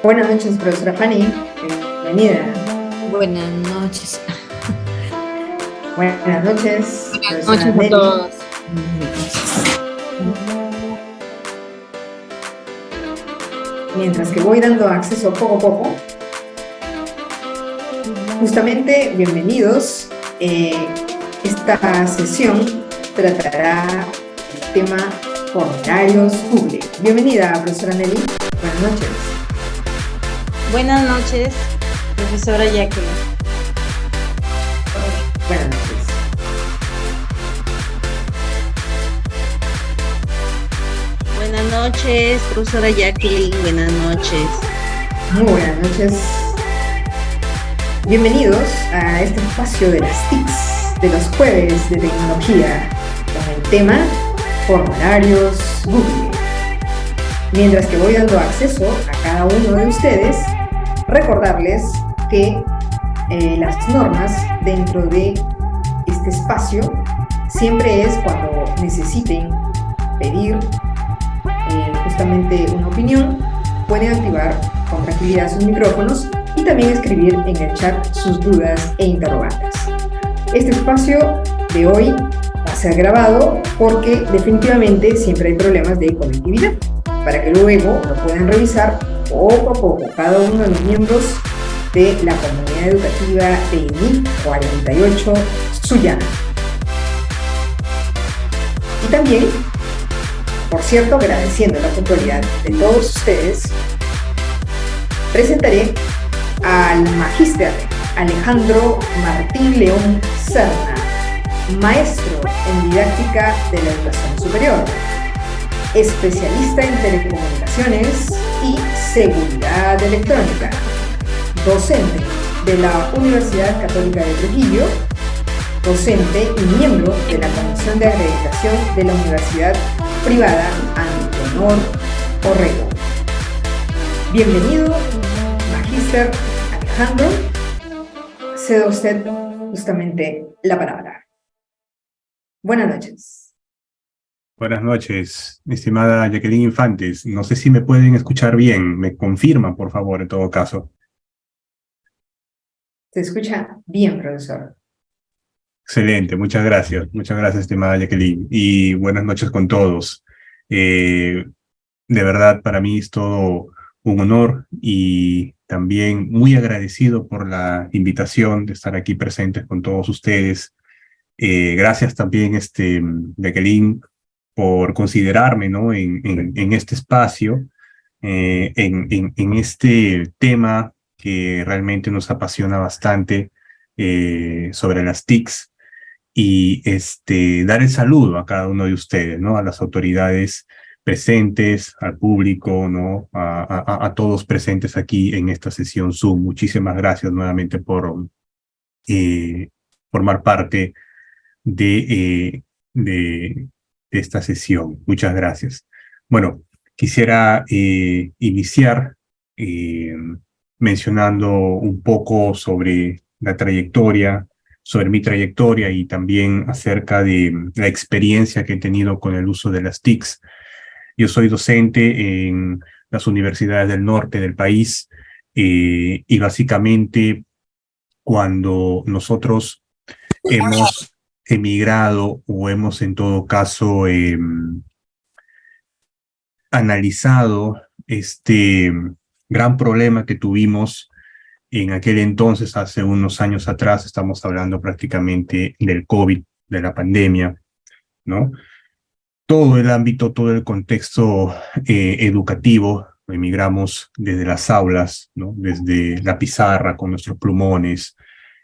Buenas noches, profesora Fanny. Bienvenida. Buenas noches. Buenas noches, Buenas profesora noches a Nelly. todos. Mientras que voy dando acceso poco a poco, justamente bienvenidos. Esta sesión tratará el tema formularios Google. Bienvenida, profesora Nelly. Buenas noches. Buenas noches, profesora Jacqueline. Buenas noches. Buenas noches, profesora Jacqueline. Buenas noches. Muy buenas noches. Bienvenidos a este espacio de las TICs de los jueves de tecnología con el tema formularios Google. Mientras que voy dando acceso a cada uno de ustedes, recordarles que las normas dentro de este espacio siempre es cuando necesiten pedir justamente una opinión, pueden activar con tranquilidad sus micrófonos y también escribir en el chat sus dudas e interrogantes. Este espacio de hoy va a ser grabado porque definitivamente siempre hay problemas de conectividad, para que luego lo puedan revisar poco a poco cada uno de los miembros de la comunidad educativa de INIF 48 Sullana. Y también, por cierto, agradeciendo la puntualidad de todos ustedes, presentaré al magíster Alejandro Martín León Serna, maestro en didáctica de la educación superior, especialista en telecomunicaciones y seguridad electrónica, docente de la Universidad Católica de Trujillo, docente y miembro de la Comisión de Acreditación de la Universidad Privada Antenor Orrego. Bienvenido, magíster Alejandro. Cedo a usted justamente la palabra. Buenas noches. Buenas noches, estimada Jacqueline Infantes. No sé si me pueden escuchar bien. Me confirman, por favor, en todo caso. Se escucha bien, profesor. Excelente, muchas gracias. Muchas gracias, estimada Jacqueline. Y buenas noches con todos. De verdad, para mí es todo un honor y también muy agradecido por la invitación de estar aquí presentes con todos ustedes. Gracias también, Jacqueline, por considerarme, ¿no? en este espacio, en este tema que realmente nos apasiona bastante sobre las TICs y dar el saludo a cada uno de ustedes, ¿no? A las autoridades presentes, al público, ¿no? A todos presentes aquí en esta sesión Zoom. Muchísimas gracias nuevamente por formar parte de esta sesión. Muchas gracias. Bueno, quisiera iniciar mencionando un poco sobre la trayectoria, sobre mi trayectoria y también acerca de la experiencia que he tenido con el uso de las TICs. Yo soy docente en las universidades del norte del país y básicamente cuando nosotros hemos emigrado o hemos en todo caso analizado este gran problema que tuvimos en aquel entonces, hace unos años atrás, estamos hablando prácticamente del COVID, de la pandemia, ¿no? Todo el ámbito, todo el contexto educativo, emigramos desde las aulas, ¿no? Desde la pizarra con nuestros plumones,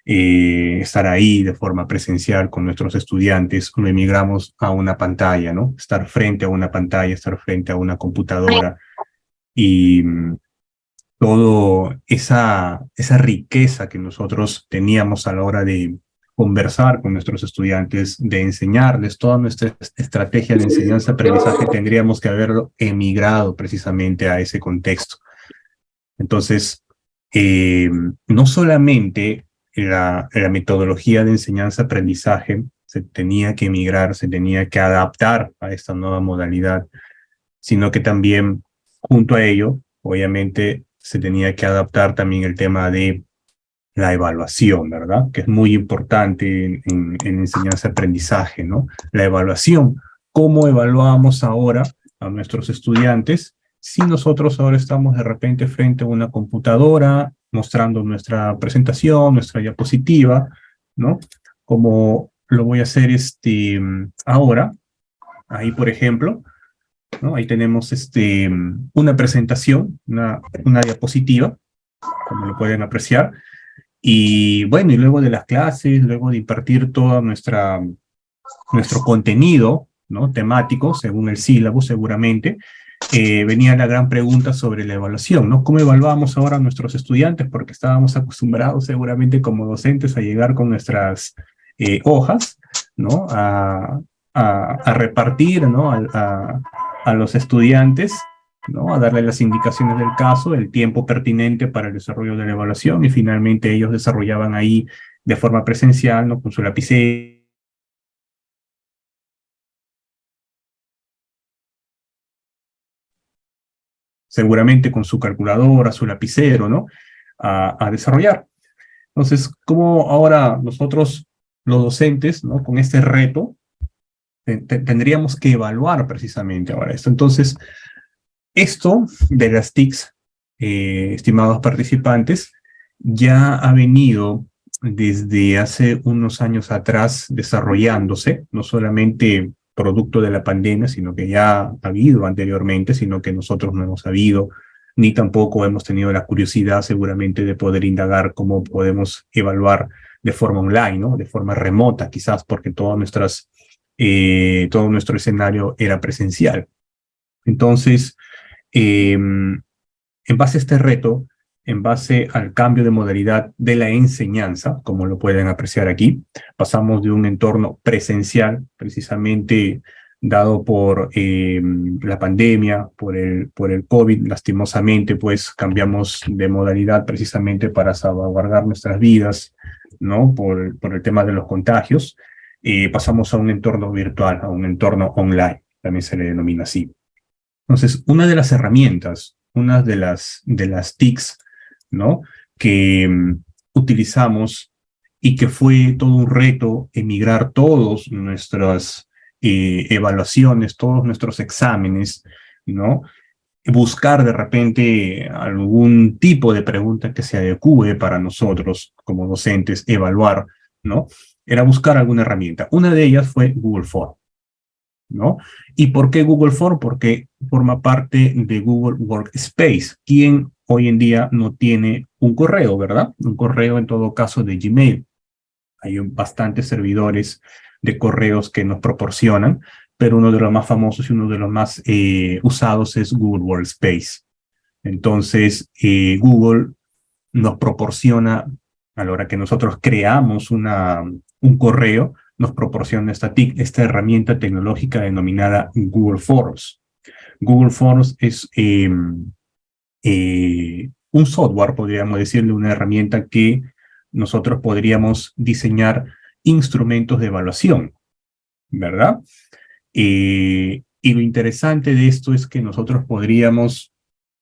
estar ahí de forma presencial con nuestros estudiantes, lo emigramos a una pantalla, ¿no? Estar frente a una pantalla, estar frente a una computadora y toda esa riqueza que nosotros teníamos a la hora de conversar con nuestros estudiantes, de enseñarles toda nuestra estrategia de enseñanza-aprendizaje, tendríamos que haberlo emigrado precisamente a ese contexto. Entonces, no solamente la metodología de enseñanza-aprendizaje se tenía que migrar, se tenía que adaptar a esta nueva modalidad, sino que también, junto a ello, obviamente, se tenía que adaptar también el tema de la evaluación, ¿verdad? Que es muy importante en enseñanza-aprendizaje, ¿no? La evaluación. ¿Cómo evaluamos ahora a nuestros estudiantes si nosotros ahora estamos de repente frente a una computadora mostrando nuestra presentación, nuestra diapositiva, ¿no? Como lo voy a hacer ahora, ahí por ejemplo, ¿no? Ahí tenemos una presentación, una diapositiva, como lo pueden apreciar. Y bueno, y luego de las clases, luego de impartir todo nuestro contenido, ¿no? Temático, según el sílabo seguramente, venía la gran pregunta sobre la evaluación, ¿no? ¿Cómo evaluamos ahora a nuestros estudiantes? Porque estábamos acostumbrados seguramente como docentes a llegar con nuestras hojas, ¿no? A repartir, ¿no? A los estudiantes, ¿no? A darle las indicaciones del caso, el tiempo pertinente para el desarrollo de la evaluación, y finalmente ellos desarrollaban ahí de forma presencial, ¿no? Con su lapicero, seguramente con su calculadora, su lapicero, ¿no? A desarrollar. Entonces, ¿cómo ahora nosotros, los docentes, ¿no? Con este reto, tendríamos que evaluar precisamente ahora esto? Entonces, esto de las TICs, estimados participantes, ya ha venido desde hace unos años atrás desarrollándose, no solamente producto de la pandemia, sino que ya ha habido anteriormente, sino que nosotros no hemos sabido, ni tampoco hemos tenido la curiosidad seguramente de poder indagar cómo podemos evaluar de forma online, ¿no? De forma remota, quizás porque todo nuestro escenario era presencial. Entonces, en base a este reto, en base al cambio de modalidad de la enseñanza, como lo pueden apreciar aquí, pasamos de un entorno presencial, precisamente dado por la pandemia, por el COVID, lastimosamente, pues cambiamos de modalidad precisamente para salvaguardar nuestras vidas, ¿no? Por el tema de los contagios. Pasamos a un entorno virtual, a un entorno online, también se le denomina así. Entonces, una de las herramientas, una de las TICs, ¿no? Que utilizamos y que fue todo un reto emigrar todas nuestras evaluaciones, todos nuestros exámenes, ¿no? Buscar de repente algún tipo de pregunta que se adecue para nosotros como docentes, evaluar, ¿no? Era buscar alguna herramienta. Una de ellas fue Google Form, ¿no? ¿Y por qué Google Form? Porque forma parte de Google Workspace, quien hoy en día no tiene un correo, ¿verdad? Un correo en todo caso de Gmail. Hay bastantes servidores de correos que nos proporcionan, pero uno de los más famosos y uno de los más usados es Google Workspace. Entonces, Google nos proporciona, a la hora que nosotros creamos un correo, nos proporciona esta herramienta tecnológica denominada Google Forms. Google Forms es un software, podríamos decirle, una herramienta que nosotros podríamos diseñar instrumentos de evaluación, ¿verdad? Y lo interesante de esto es que nosotros podríamos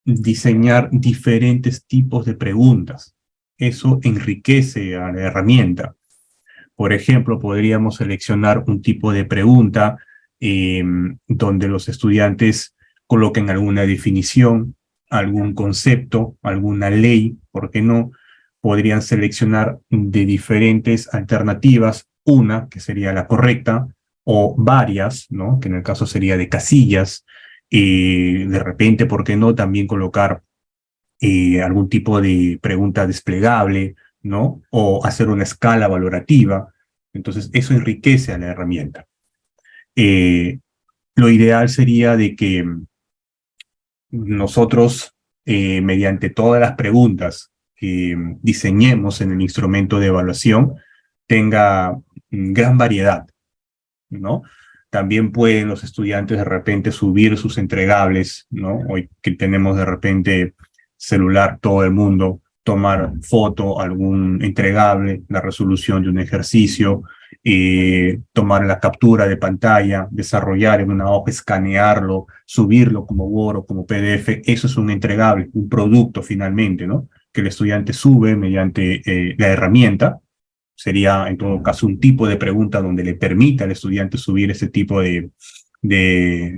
diseñar diferentes tipos de preguntas. Eso enriquece a la herramienta. Por ejemplo, podríamos seleccionar un tipo de pregunta donde los estudiantes coloquen alguna definición, algún concepto, alguna ley, ¿por qué no? Podrían seleccionar de diferentes alternativas, una que sería la correcta, o varias, ¿no? Que en el caso sería de casillas. De repente, ¿por qué no? También colocar algún tipo de pregunta desplegable, ¿no? O hacer una escala valorativa. Entonces, eso enriquece a la herramienta. Lo ideal sería de que nosotros, mediante todas las preguntas que diseñemos en el instrumento de evaluación, tenga gran variedad, ¿no? También pueden los estudiantes de repente subir sus entregables, ¿no? Hoy que tenemos de repente celular todo el mundo, tomar foto, algún entregable, la resolución de un ejercicio, tomar la captura de pantalla, desarrollar en una hoja, escanearlo, subirlo como Word o como PDF. Eso es un entregable, un producto finalmente, ¿no? Que el estudiante sube mediante la herramienta. Sería en todo caso un tipo de pregunta donde le permita al estudiante subir ese tipo de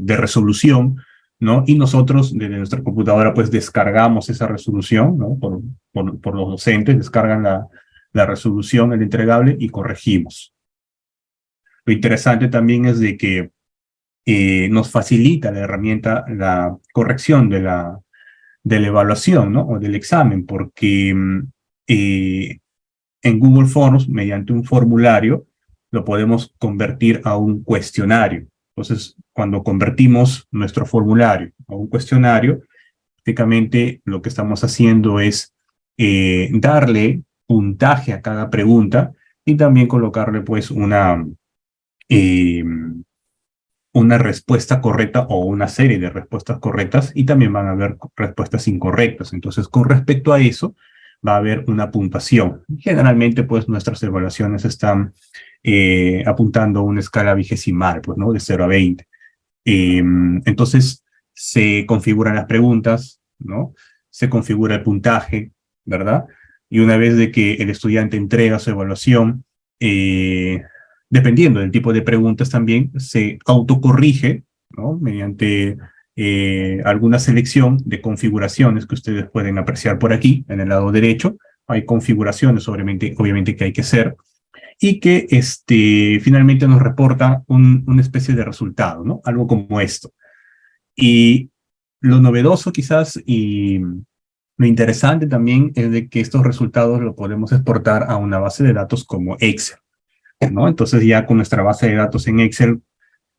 resolución, ¿no? Y nosotros desde nuestra computadora pues descargamos esa resolución, ¿no? Por los docentes, descargan la resolución, el entregable, y corregimos. Lo interesante también es de que nos facilita la herramienta la corrección de la evaluación, ¿no? O del examen, porque en Google Forms, mediante un formulario, lo podemos convertir a un cuestionario. Entonces, cuando convertimos nuestro formulario a un cuestionario, prácticamente lo que estamos haciendo es darle puntaje a cada pregunta y también colocarle pues una respuesta correcta o una serie de respuestas correctas, y también van a haber respuestas incorrectas. Entonces, con respecto a eso, va a haber una puntuación. Generalmente, pues, nuestras evaluaciones están apuntando a una escala vigesimal, pues, ¿no? De 0 a 20. Entonces, se configuran las preguntas, ¿no? Se configura el puntaje, ¿verdad? Y una vez de que el estudiante entrega su evaluación, dependiendo del tipo de preguntas también, se autocorrige, ¿no? Mediante alguna selección de configuraciones que ustedes pueden apreciar por aquí, en el lado derecho. Hay configuraciones, obviamente que hay que hacer, y que finalmente nos reporta una especie de resultado, ¿no? Algo como esto. Y lo novedoso quizás y lo interesante también es de que estos resultados los podemos exportar a una base de datos como Excel, ¿no? Entonces ya con nuestra base de datos en Excel,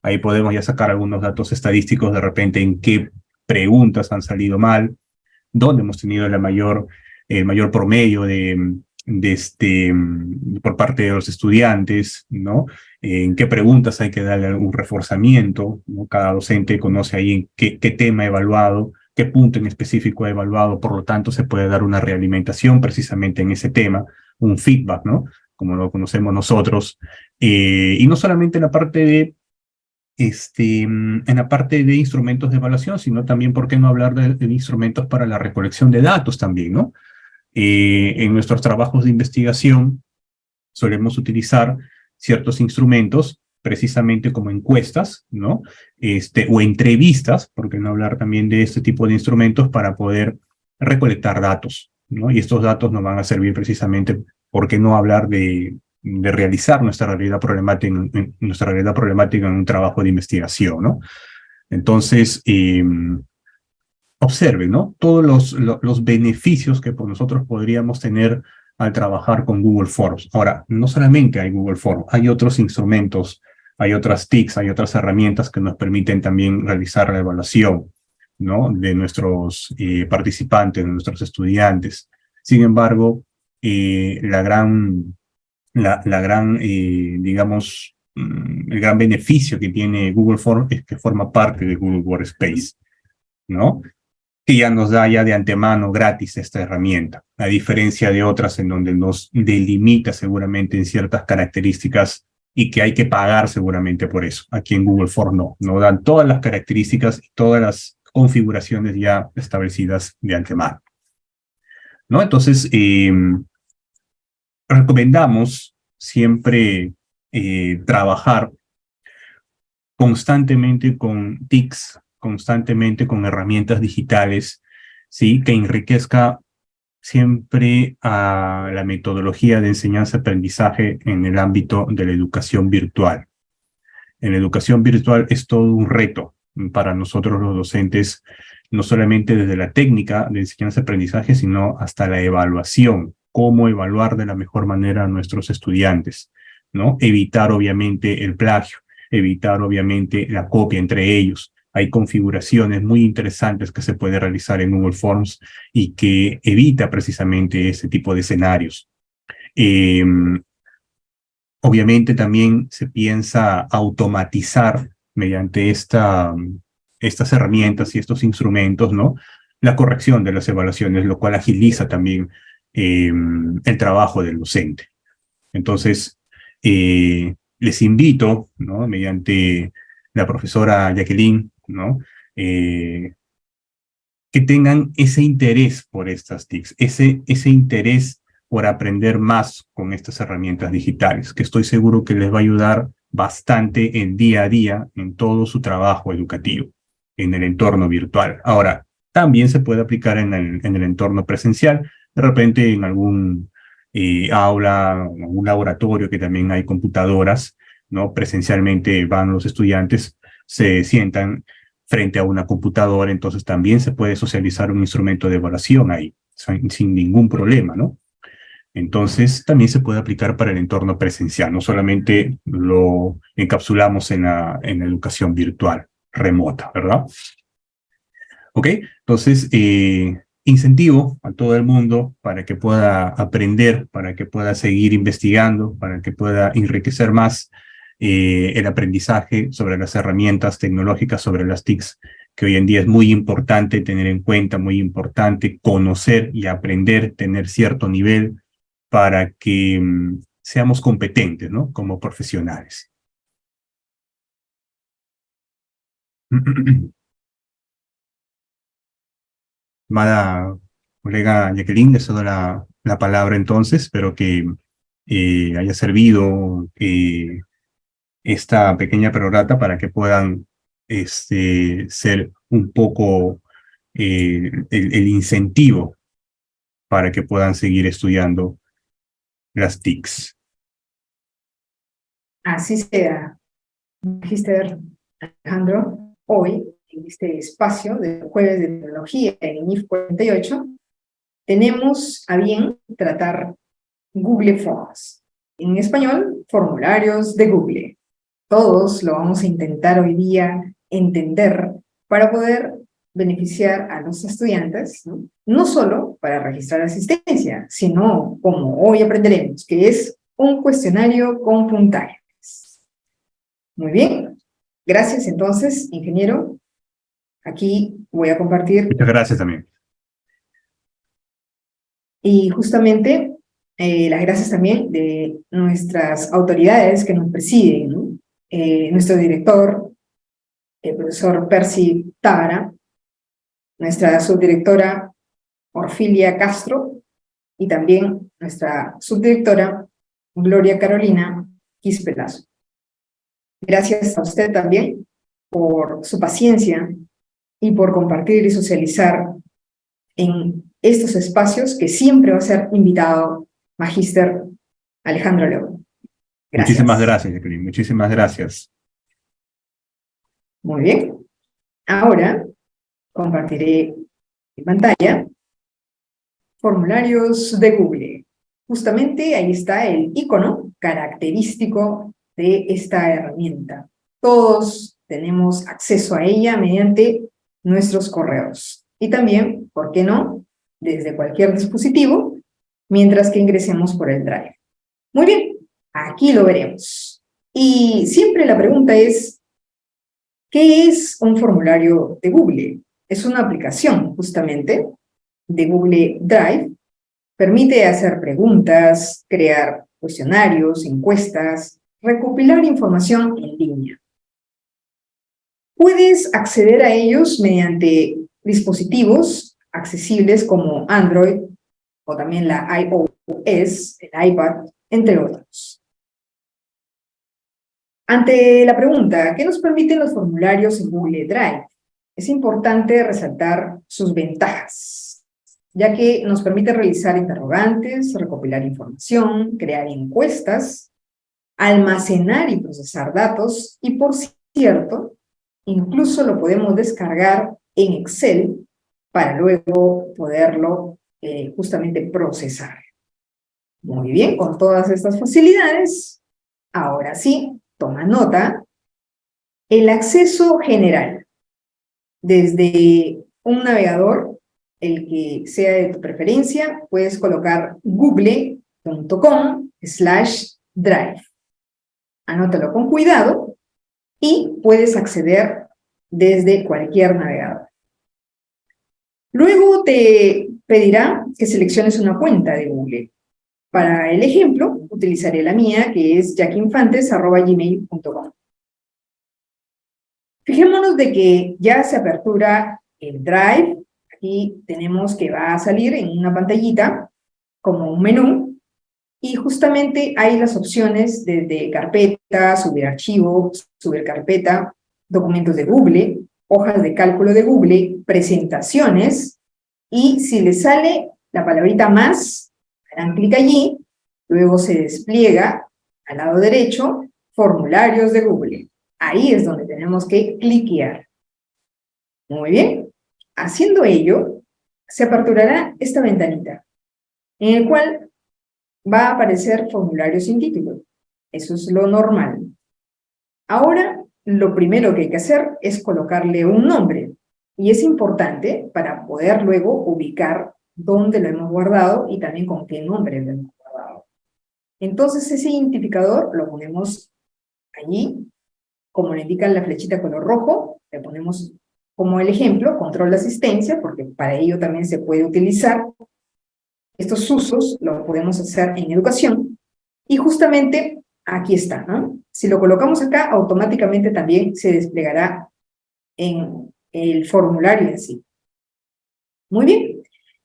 ahí podemos ya sacar algunos datos estadísticos de repente en qué preguntas han salido mal, dónde hemos tenido el mayor promedio por parte de los estudiantes, ¿no? En qué preguntas hay que darle algún reforzamiento, ¿no? Cada docente conoce ahí en qué tema ha evaluado, qué punto en específico ha evaluado, por lo tanto se puede dar una realimentación precisamente en ese tema, un feedback, ¿no? Como lo conocemos nosotros, y no solamente en la parte de instrumentos de evaluación, sino también, ¿por qué no hablar de instrumentos para la recolección de datos también, ¿no? En nuestros trabajos de investigación solemos utilizar ciertos instrumentos, precisamente como encuestas, ¿no? O entrevistas, ¿por qué no hablar también de este tipo de instrumentos para poder recolectar datos, ¿no? Y estos datos nos van a servir precisamente, ¿por qué no hablar de realizar nuestra realidad problemática en un trabajo de investigación, ¿no? Entonces, observen, ¿no? Todos los beneficios que nosotros podríamos tener al trabajar con Google Forms. Ahora, no solamente hay Google Forms, hay otros instrumentos, hay otras TICs, hay otras herramientas que nos permiten también realizar la evaluación, ¿no? De nuestros participantes, de nuestros estudiantes. Sin embargo, digamos, el gran beneficio que tiene Google Forms es que forma parte de Google Workspace, ¿no? Que ya nos da ya de antemano gratis esta herramienta, a diferencia de otras en donde nos delimita seguramente en ciertas características y que hay que pagar seguramente por eso. Aquí en Google Forms no, nos dan todas las características y todas las configuraciones ya establecidas de antemano, ¿no? Entonces, recomendamos siempre trabajar constantemente con TICs, constantemente con herramientas digitales, ¿sí? Que enriquezca siempre a la metodología de enseñanza-aprendizaje en el ámbito de la educación virtual. En la educación virtual es todo un reto para nosotros los docentes, no solamente desde la técnica de enseñanza-aprendizaje, sino hasta la evaluación, cómo evaluar de la mejor manera a nuestros estudiantes, ¿no? Evitar obviamente el plagio, evitar obviamente la copia entre ellos. Hay configuraciones muy interesantes que se puede realizar en Google Forms y que evita precisamente ese tipo de escenarios. Obviamente también se piensa automatizar mediante estas herramientas y estos instrumentos, ¿no? La corrección de las evaluaciones, lo cual agiliza también el trabajo del docente. Entonces, les invito, ¿no?, mediante la profesora Jacqueline, ¿no?, que tengan ese interés por estas TICs, ese interés por aprender más con estas herramientas digitales, que estoy seguro que les va a ayudar bastante en día a día en todo su trabajo educativo, en el entorno virtual. Ahora, también se puede aplicar en el entorno presencial, de repente en algún aula, en algún laboratorio que también hay computadoras, ¿no? Presencialmente van los estudiantes, se sientan frente a una computadora, entonces también se puede socializar un instrumento de evaluación ahí, sin ningún problema, ¿no? Entonces, también se puede aplicar para el entorno presencial, no solamente lo encapsulamos en la educación virtual, remota, ¿verdad? ¿Ok? Entonces, incentivo a todo el mundo para que pueda aprender, para que pueda seguir investigando, para que pueda enriquecer más el aprendizaje sobre las herramientas tecnológicas, sobre las TICs, que hoy en día es muy importante tener en cuenta, muy importante conocer y aprender, tener cierto nivel para que seamos competentes, ¿no?, como profesionales. Amada colega Jacqueline, les doy la palabra entonces. Espero que haya servido esta pequeña prorata para que puedan ser un poco el incentivo para que puedan seguir estudiando las TICs. Así sea, Magister Alejandro. Hoy, en este espacio de Jueves de Tecnología en INIF 48, tenemos a bien tratar Google Forms. En español, formularios de Google. Todos lo vamos a intentar hoy día entender para poder beneficiar a los estudiantes, ¿no? No solo para registrar asistencia, sino, como hoy aprenderemos, que es un cuestionario con puntajes. Muy bien. Gracias, entonces, ingeniero. Aquí voy a compartir. Muchas gracias también. Y justamente las gracias también de nuestras autoridades que nos presiden, ¿no? Nuestro director, el profesor Percy Tábara, nuestra subdirectora Orfilia Castro y también nuestra subdirectora Gloria Carolina Quispelazo. Gracias a usted también por su paciencia y por compartir y socializar en estos espacios que siempre va a ser invitado Magíster Alejandro León. Gracias. Muchísimas gracias, Jacqueline. Muchísimas gracias. Muy bien. Ahora compartiré en pantalla formularios de Google. Justamente ahí está el icono característico de esta herramienta. Todos tenemos acceso a ella mediante nuestros correos. Y también, ¿por qué no?, desde cualquier dispositivo, mientras que ingresemos por el Drive. Muy bien, aquí lo veremos. Y siempre la pregunta es, ¿qué es un formulario de Google? Es una aplicación, justamente, de Google Drive. Permite hacer preguntas, crear cuestionarios, encuestas, recopilar información en línea. Puedes acceder a ellos mediante dispositivos accesibles como Android o también la iOS, el iPad, entre otros. Ante la pregunta, ¿qué nos permiten los formularios en Google Drive? Es importante resaltar sus ventajas, ya que nos permite realizar interrogantes, recopilar información, crear encuestas, almacenar y procesar datos, y por cierto, incluso lo podemos descargar en Excel para luego poderlo justamente procesar. Muy bien, con todas estas facilidades, ahora sí, toma nota, el acceso general. Desde un navegador, el que sea de tu preferencia, puedes colocar google.com/drive. Anótalo con cuidado y puedes acceder desde cualquier navegador. Luego te pedirá que selecciones una cuenta de Google. Para el ejemplo, utilizaré la mía, que es jackinfantes@gmail.com. Fijémonos de que ya se apertura el Drive. Aquí tenemos que va a salir en una pantallita como un menú, y justamente hay las opciones desde carpeta, subir archivo, subir carpeta, documentos de Google, hojas de cálculo de Google, presentaciones, y si les sale la palabrita más, harán clic allí, luego se despliega al lado derecho, formularios de Google. Ahí es donde tenemos que cliquear. Muy bien. Haciendo ello, se aperturará esta ventanita, en el cual va a aparecer formulario sin título. Eso es lo normal. Ahora, lo primero que hay que hacer es colocarle un nombre. Y es importante para poder luego ubicar dónde lo hemos guardado y también con qué nombre lo hemos guardado. Entonces, ese identificador lo ponemos allí, como le indica la flechita color rojo, le ponemos como el ejemplo, control de asistencia, porque para ello también se puede utilizar. Estos usos los podemos hacer en educación, y justamente aquí está, ¿no? Si lo colocamos acá, automáticamente también se desplegará en el formulario en sí. Muy bien.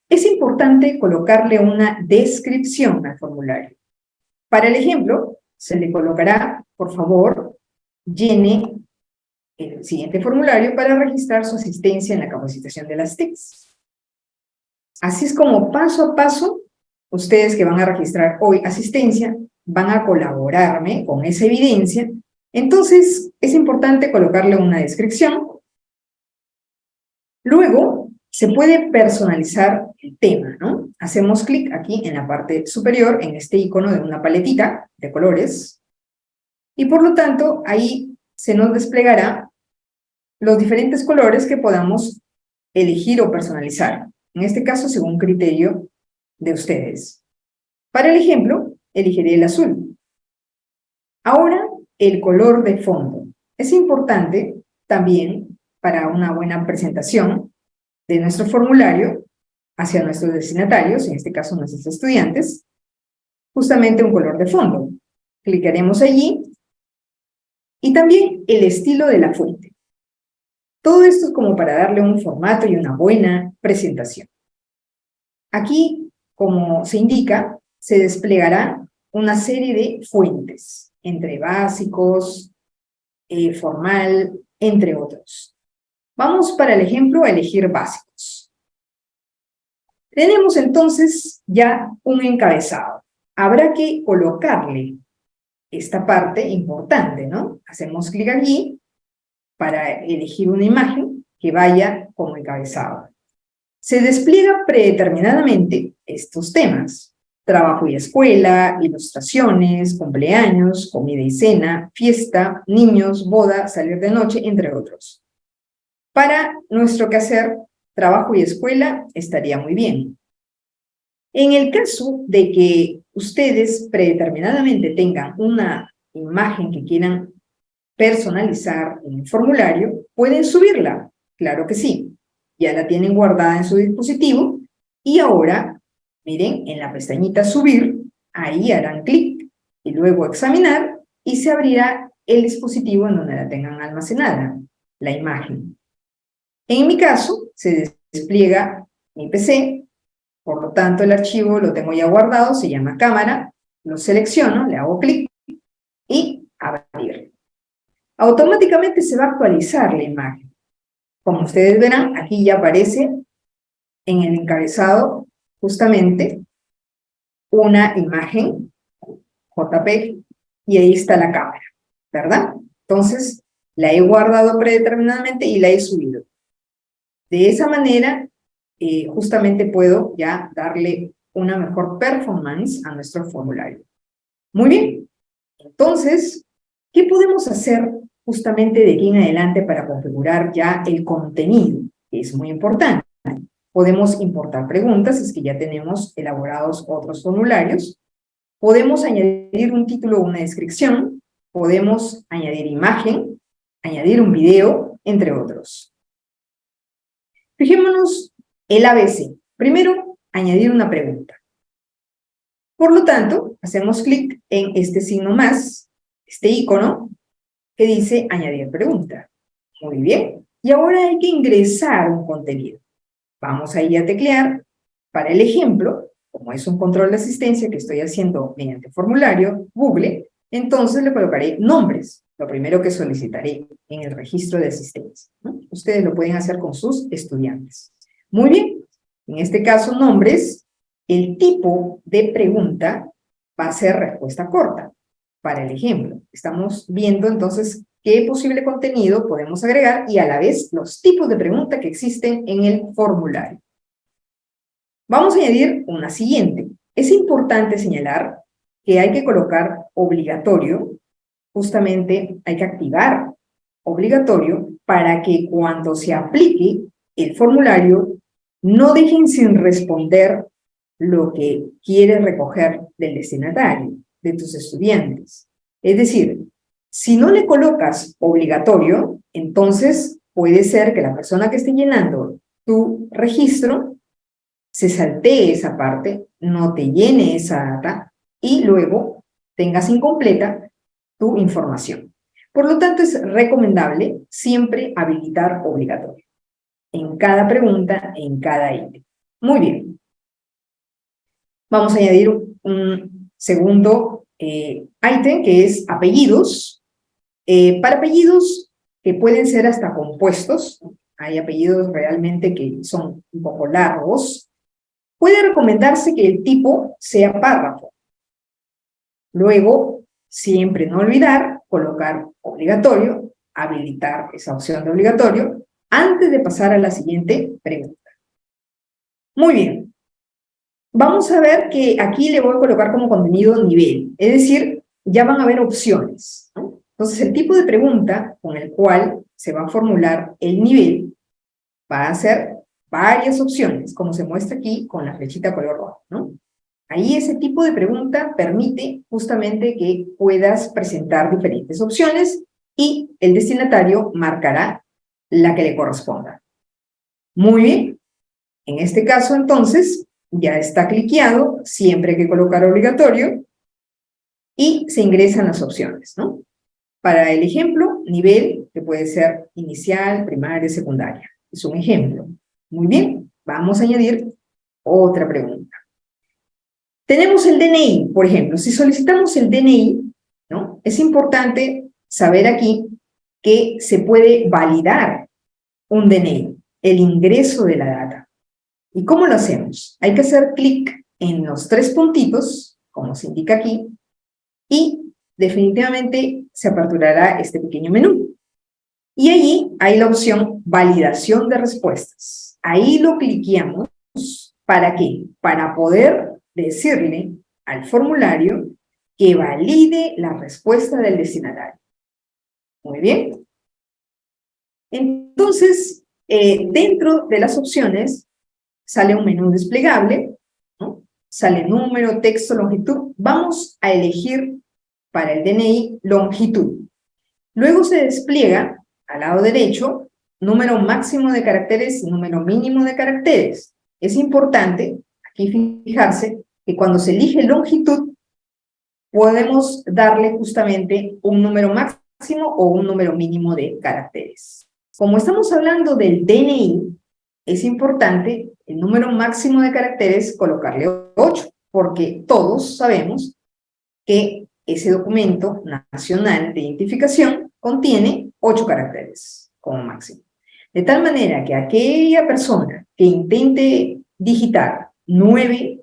Es importante colocarle una descripción al formulario. Para el ejemplo, se le colocará, por favor, llene el siguiente formulario para registrar su asistencia en la capacitación de las TICs. Así es como paso a paso, ustedes que van a registrar hoy asistencia, van a colaborarme con esa evidencia. Entonces, es importante colocarle una descripción. Luego, se puede personalizar el tema, ¿no? Hacemos clic aquí en la parte superior, en este icono de una paletita de colores, y por lo tanto, ahí se nos desplegará los diferentes colores que podamos elegir o personalizar. En este caso, según criterio de ustedes. Para el ejemplo, elegiré el azul. Ahora, el color de fondo. Es importante también para una buena presentación de nuestro formulario hacia nuestros destinatarios, en este caso nuestros estudiantes, justamente un color de fondo. Clicaremos allí, y también el estilo de la fuente. Todo esto es como para darle un formato y una buena presentación. Aquí, como se indica, se desplegará una serie de fuentes, entre básicos, formal, entre otros. Vamos para el ejemplo a elegir básicos. Tenemos entonces ya un encabezado. Habrá que colocarle esta parte importante, ¿no? Hacemos clic aquí para elegir una imagen que vaya como encabezado. Se despliega predeterminadamente estos temas: trabajo y escuela, ilustraciones, cumpleaños, comida y cena, fiesta, niños, boda, salir de noche, entre otros. Para nuestro quehacer, trabajo y escuela estaría muy bien. En el caso de que ustedes predeterminadamente tengan una imagen que quieran personalizar en el formulario, pueden subirla, claro que sí. Ya la tienen guardada en su dispositivo, y ahora, miren, en la pestañita subir, ahí harán clic, y luego examinar, y se abrirá el dispositivo en donde la tengan almacenada, la imagen. En mi caso, se despliega mi PC, por lo tanto el archivo lo tengo ya guardado, se llama cámara, lo selecciono, le hago clic, y abrir. Automáticamente se va a actualizar la imagen. Como ustedes verán, aquí ya aparece en el encabezado justamente una imagen JPEG, y ahí está la cámara, ¿verdad? Entonces, la he guardado predeterminadamente y la he subido. De esa manera, justamente puedo ya darle una mejor performance a nuestro formulario. Muy bien. Entonces, ¿qué podemos hacer justamente de aquí en adelante para configurar ya el contenido? Es muy importante. Podemos importar preguntas, es que ya tenemos elaborados otros formularios. Podemos añadir un título o una descripción. Podemos añadir imagen, añadir un video, entre otros. Fijémonos el ABC. Primero, añadir una pregunta. Por lo tanto, hacemos clic en este signo más, este icono, que dice añadir pregunta. Muy bien. Y ahora hay que ingresar un contenido. Vamos ahí a teclear. Para el ejemplo, como es un control de asistencia que estoy haciendo mediante formulario Google, entonces le colocaré nombres, lo primero que solicitaré en el registro de asistencia, ¿no? Ustedes lo pueden hacer con sus estudiantes. Muy bien, en este caso nombres, el tipo de pregunta va a ser respuesta corta. Para el ejemplo, estamos viendo entonces qué posible contenido podemos agregar y a la vez los tipos de pregunta que existen en el formulario. Vamos a añadir una siguiente. Es importante señalar que hay que colocar obligatorio, justamente hay que activar obligatorio para que cuando se aplique el formulario no dejen sin responder lo que quieres recoger del destinatario, de tus estudiantes. Es decir, si no le colocas obligatorio, entonces puede ser que la persona que esté llenando tu registro se saltee esa parte, no te llene esa data y luego tengas incompleta tu información. Por lo tanto, es recomendable siempre habilitar obligatorio en cada pregunta, en cada ítem. Muy bien. Vamos a añadir un segundo ítem que es apellidos. Para apellidos que pueden ser hasta compuestos, hay apellidos realmente que son un poco largos, puede recomendarse que el tipo sea párrafo. Luego, siempre no olvidar colocar obligatorio, habilitar esa opción de obligatorio, antes de pasar a la siguiente pregunta. Muy bien. Vamos a ver que aquí le voy a colocar como contenido nivel, es decir, ya van a haber opciones, ¿no? Entonces, el tipo de pregunta con el cual se va a formular el nivel va a ser varias opciones, como se muestra aquí con la flechita color rojo, ¿no? Ahí ese tipo de pregunta permite justamente que puedas presentar diferentes opciones y el destinatario marcará la que le corresponda. Muy bien. En este caso, entonces, ya está cliqueado, siempre hay que colocar obligatorio y se ingresan las opciones, ¿no? Para el ejemplo, nivel, que puede ser inicial, primaria, secundaria. Es un ejemplo. Muy bien, vamos a añadir otra pregunta. Tenemos el DNI, por ejemplo. Si solicitamos el DNI, ¿no? Es importante saber aquí que se puede validar un DNI, el ingreso de la data. ¿Y cómo lo hacemos? Hay que hacer clic en los tres puntitos, como se indica aquí, y definitivamente se aperturará este pequeño menú. Y allí hay la opción validación de respuestas. Ahí lo cliqueamos. ¿Para qué? Para poder decirle al formulario que valide la respuesta del destinatario. Muy bien. Entonces, dentro de las opciones sale un menú desplegable, ¿no? Sale número, texto, longitud. Vamos a elegir para el DNI longitud. Luego se despliega al lado derecho número máximo de caracteres y número mínimo de caracteres. Es importante aquí fijarse que cuando se elige longitud podemos darle justamente un número máximo o un número mínimo de caracteres. Como estamos hablando del DNI, es importante el número máximo de caracteres colocarle 8, porque todos sabemos que ese documento nacional de identificación contiene 8 caracteres como máximo. De tal manera que aquella persona que intente digitar 9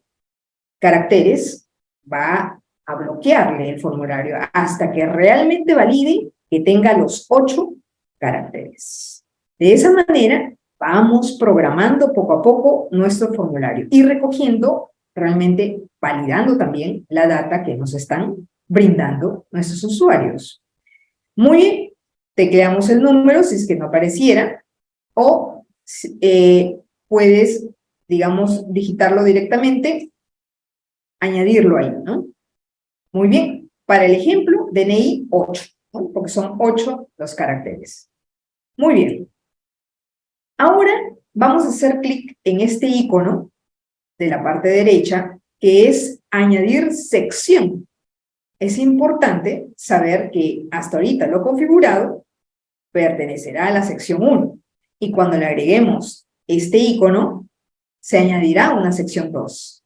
caracteres va a bloquearle el formulario hasta que realmente valide que tenga los 8 caracteres. De esa manera vamos programando poco a poco nuestro formulario y recogiendo, realmente validando también la data que nos están brindando nuestros usuarios. Muy bien, tecleamos el número si es que no apareciera o puedes, digamos, digitarlo directamente, añadirlo ahí, ¿no? Muy bien, para el ejemplo, DNI 8, ¿no? Porque son 8 los caracteres. Muy bien. Ahora vamos a hacer clic en este icono de la parte derecha, que es añadir sección. Es importante saber que hasta ahorita lo configurado pertenecerá a la sección 1. Y cuando le agreguemos este icono, se añadirá una sección 2.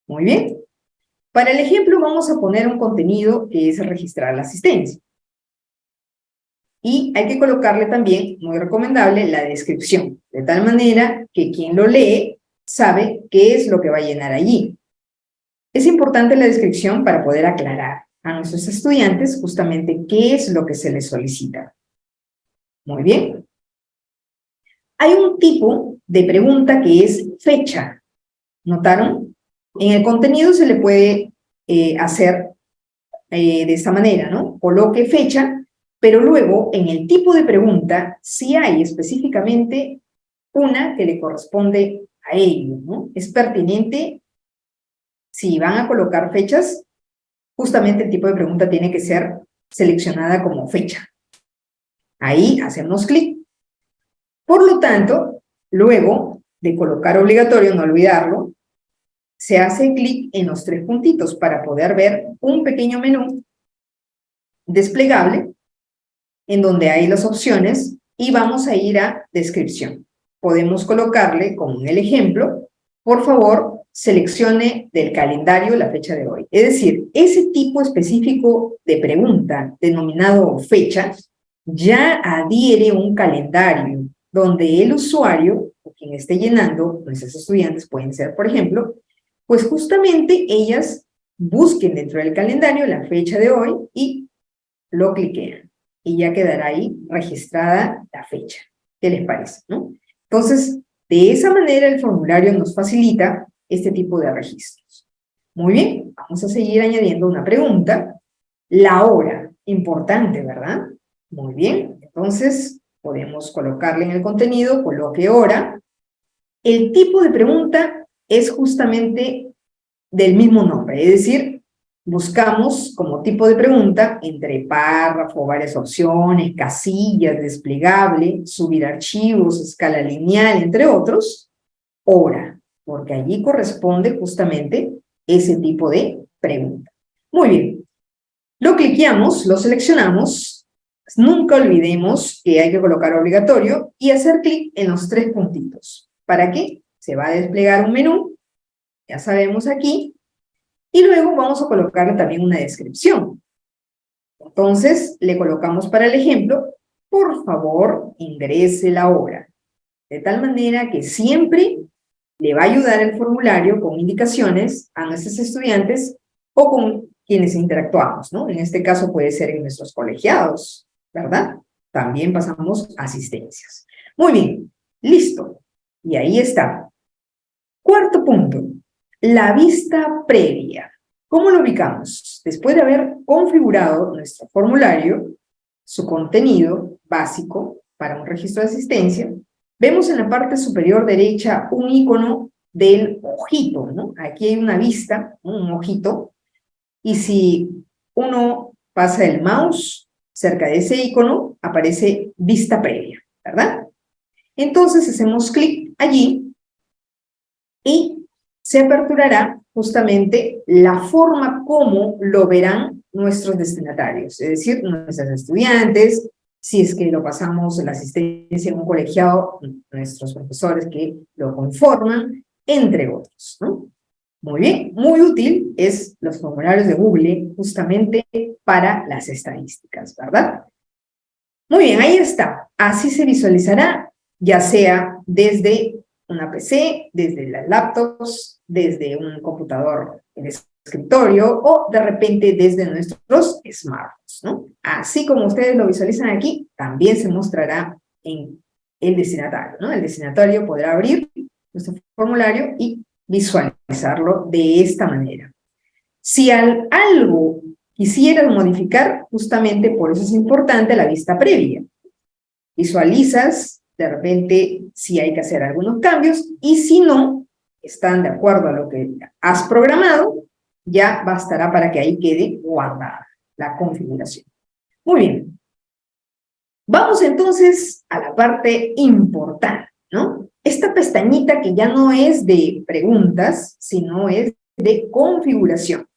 Muy bien. Para el ejemplo vamos a poner un contenido que es registrar la asistencia. Y hay que colocarle también, muy recomendable, la descripción, de tal manera que quien lo lee sabe qué es lo que va a llenar allí. Es importante la descripción para poder aclarar a nuestros estudiantes justamente qué es lo que se les solicita. Muy bien. Hay un tipo de pregunta que es fecha. ¿Notaron? En el contenido se le puede hacer de esta manera, ¿no? Coloque fecha, pero luego en el tipo de pregunta sí hay específicamente una que le corresponde a ello, ¿no? Es pertinente, si van a colocar fechas, justamente el tipo de pregunta tiene que ser seleccionada como fecha. Ahí hacemos clic. Por lo tanto, luego de colocar obligatorio, no olvidarlo, se hace clic en los 3 puntitos para poder ver un pequeño menú desplegable en donde hay las opciones y vamos a ir a descripción. Podemos colocarle, como en el ejemplo, por favor, seleccione del calendario la fecha de hoy. Es decir, ese tipo específico de pregunta denominado fecha ya adhiere un calendario donde el usuario o quien esté llenando, nuestros estudiantes pueden ser, por ejemplo, pues justamente ellas busquen dentro del calendario la fecha de hoy y lo cliquean. Y ya quedará ahí registrada la fecha. ¿Qué les parece, no? Entonces, de esa manera el formulario nos facilita este tipo de registros. Muy bien, vamos a seguir añadiendo una pregunta. La hora, importante, ¿verdad? Muy bien, entonces podemos colocarle en el contenido, coloque hora. El tipo de pregunta es justamente del mismo nombre, es decir, buscamos como tipo de pregunta entre párrafo, varias opciones, casillas, desplegable, subir archivos, escala lineal, entre otros, hora, porque allí corresponde justamente ese tipo de pregunta. Muy bien, lo cliqueamos, lo seleccionamos, nunca olvidemos que hay que colocar obligatorio y hacer clic en los 3 puntitos. ¿Para qué? Se va a desplegar un menú, ya sabemos aquí, y luego vamos a colocarle también una descripción. Entonces, le colocamos para el ejemplo, por favor, ingrese la hora. De tal manera que siempre le va a ayudar el formulario con indicaciones a nuestros estudiantes o con quienes interactuamos, ¿no? En este caso puede ser en nuestros colegiados, ¿verdad? También pasamos asistencias. Muy bien, listo. Y ahí está. Cuarto punto. La vista previa. ¿Cómo lo ubicamos? Después de haber configurado nuestro formulario, su contenido básico para un registro de asistencia, vemos en la parte superior derecha un icono del ojito, ¿no? Aquí hay una vista, un ojito, y si uno pasa el mouse cerca de ese icono, aparece vista previa, ¿verdad? Entonces hacemos clic allí y se aperturará justamente la forma como lo verán nuestros destinatarios, es decir, nuestros estudiantes, si es que lo pasamos en la asistencia en un colegiado, nuestros profesores que lo conforman, entre otros, ¿no? Muy bien, muy útil es los formularios de Google justamente para las estadísticas, ¿verdad? Muy bien, ahí está. Así se visualizará, ya sea desde una PC, desde las laptops, desde un computador en escritorio o de repente desde nuestros smartphones, ¿no? Así como ustedes lo visualizan aquí, también se mostrará en el destinatario, ¿no? El destinatario podrá abrir nuestro formulario y visualizarlo de esta manera. Si algo quisieras modificar, justamente por eso es importante la vista previa. Visualizas de repente si hay que hacer algunos cambios y si no están de acuerdo a lo que has programado, ya bastará para que ahí quede guardada la configuración. Muy bien. Vamos entonces a la parte importante, ¿no? esta pestañita que ya no es de preguntas, sino es de configuración.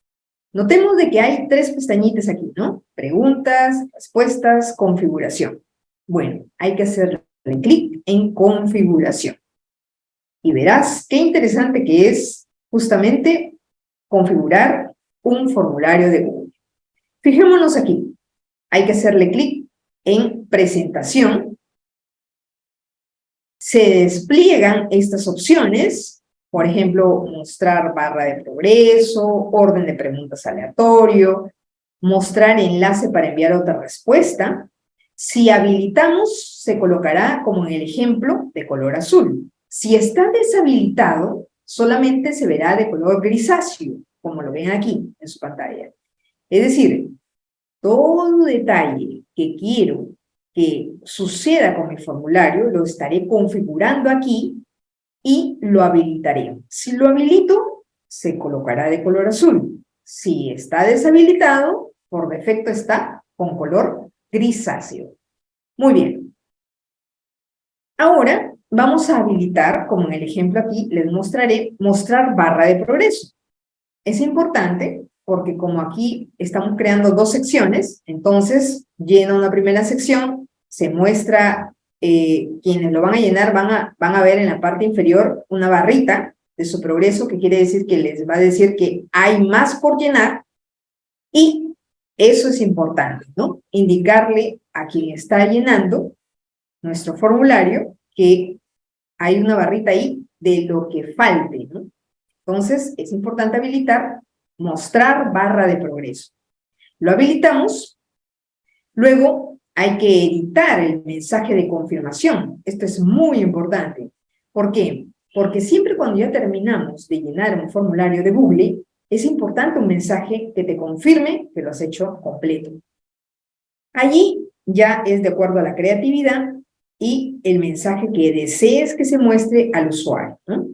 Notemos de que hay 3 pestañitas aquí, ¿no? Preguntas, respuestas, configuración. Bueno, hay que hacerle clic en configuración. Y verás qué interesante que es justamente configurar un formulario de Google. Fijémonos aquí. Hay que hacerle clic en presentación. Se despliegan estas opciones. Por ejemplo, mostrar barra de progreso, orden de preguntas aleatorio, mostrar enlace para enviar otra respuesta. Si habilitamos, se colocará como en el ejemplo de color azul. Si está deshabilitado, solamente se verá de color grisáceo, como lo ven aquí en su pantalla. Es decir, todo detalle que quiero que suceda con mi formulario lo estaré configurando aquí y lo habilitaré. Si lo habilito, se colocará de color azul. Si está deshabilitado, por defecto está con color grisáceo. Muy bien. Ahora vamos a habilitar, como en el ejemplo aquí, les mostraré, mostrar barra de progreso. Es importante porque como aquí estamos creando 2 secciones, entonces llena una primera sección, se muestra, quienes lo van a llenar van a ver en la parte inferior una barrita de su progreso, que quiere decir que les va a decir que hay más por llenar, y eso es importante, ¿no? Indicarle a quien está llenando nuestro formulario que hay una barrita ahí de lo que falte, ¿no? Entonces, es importante habilitar mostrar barra de progreso. Lo habilitamos. Luego, hay que editar el mensaje de confirmación. Esto es muy importante. ¿Por qué? Porque siempre cuando ya terminamos de llenar un formulario de Google, es importante un mensaje que te confirme que lo has hecho completo. Allí ya es de acuerdo a la creatividad y el mensaje que desees que se muestre al usuario, ¿no?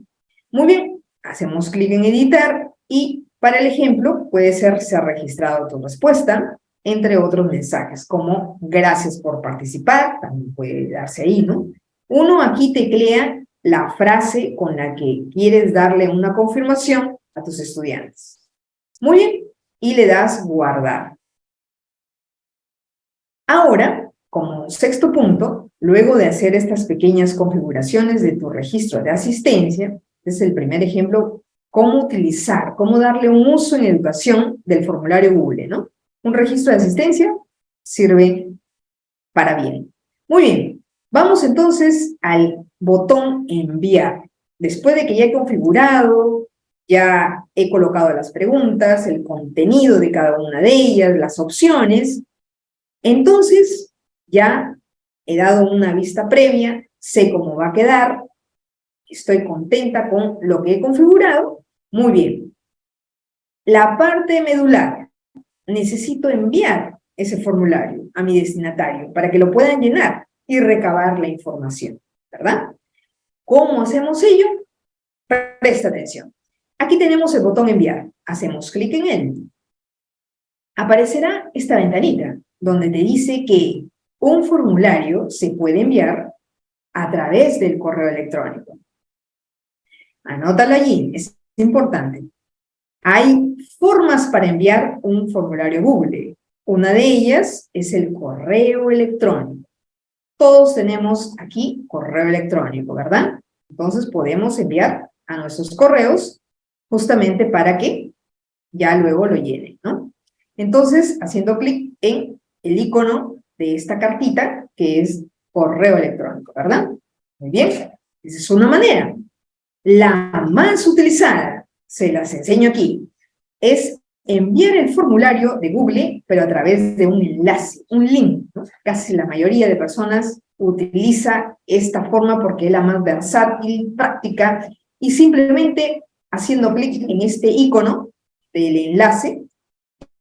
Muy bien, hacemos clic en editar y para el ejemplo puede ser se ha registrado tu respuesta, entre otros mensajes como gracias por participar, también puede darse ahí, ¿no? Uno aquí teclea la frase con la que quieres darle una confirmación a tus estudiantes. Muy bien, y le das guardar. Ahora, como 6º punto, luego de hacer estas pequeñas configuraciones de tu registro de asistencia, este es el primer ejemplo, cómo utilizar, cómo darle un uso en educación del formulario Google, ¿no? Un registro de asistencia sirve para bien. Muy bien, vamos entonces al botón enviar. Después de que ya he configurado, ya he colocado las preguntas, el contenido de cada una de ellas, las opciones, entonces ya he dado una vista previa, sé cómo va a quedar, estoy contenta con lo que he configurado. Muy bien. La parte medular. Necesito enviar ese formulario a mi destinatario para que lo puedan llenar y recabar la información, ¿verdad? ¿Cómo hacemos ello? Presta atención. Aquí tenemos el botón enviar. Hacemos clic en él. Aparecerá esta ventanita donde te dice que un formulario se puede enviar a través del correo electrónico. Anótalo allí, es importante. Hay formas para enviar un formulario Google. Una de ellas es el correo electrónico. Todos tenemos aquí correo electrónico, ¿verdad? Entonces podemos enviar a nuestros correos justamente para que ya luego lo llenen, ¿no? Entonces, haciendo clic en el icono de esta cartita, que es correo electrónico, ¿verdad? Muy bien, esa es una manera. La más utilizada, se las enseño aquí, es enviar el formulario de Google, pero a través de un enlace, un link, ¿no? Casi la mayoría de personas utiliza esta forma porque es la más versátil, práctica, y simplemente haciendo clic en este icono del enlace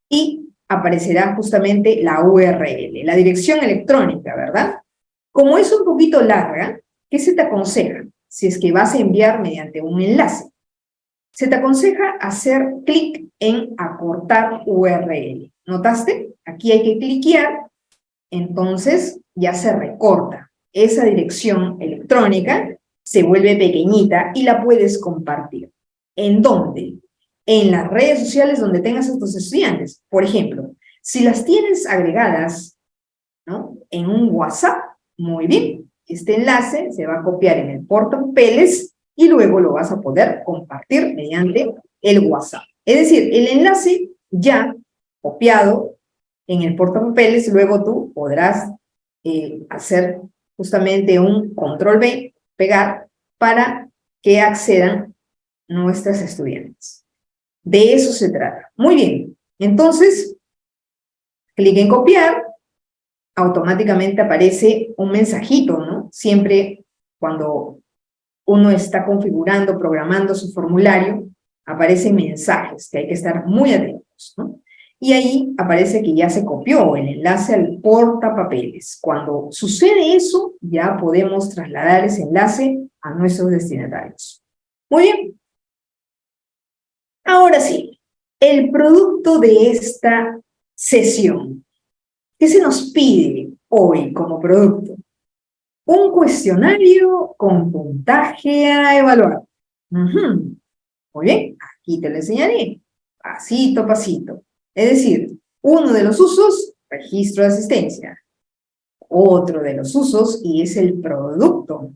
y aparecerá justamente la URL, la dirección electrónica, ¿verdad? Como es un poquito larga, ¿qué se te aconseja si es que vas a enviar mediante un enlace? Se te aconseja hacer clic en acortar URL. ¿Notaste? Aquí hay que cliquear, entonces ya se recorta esa dirección electrónica se vuelve pequeñita y la puedes compartir. ¿En dónde? En las redes sociales donde tengas a tus estudiantes. Por ejemplo, si las tienes agregadas, ¿no?, en un WhatsApp, muy bien, este enlace se va a copiar en el portapapeles y luego lo vas a poder compartir mediante el WhatsApp. Es decir, el enlace ya copiado en el portapapeles, luego tú podrás hacer justamente un control V, pegar, para que accedan nuestras estudiantes. De eso se trata. Muy bien, entonces, clic en copiar, automáticamente aparece un mensajito, ¿no? Siempre cuando uno está configurando, programando su formulario, aparecen mensajes que hay que estar muy atentos, ¿no? Y ahí aparece que ya se copió el enlace al portapapeles. Cuando sucede eso, ya podemos trasladar ese enlace a nuestros destinatarios. Muy bien. Ahora sí, el producto de esta sesión. ¿Qué se nos pide hoy como producto? Un cuestionario con puntaje a evaluar. Muy bien, aquí te lo enseñaré, pasito a pasito. Es decir, uno de los usos, registro de asistencia. Otro de los usos, y es el producto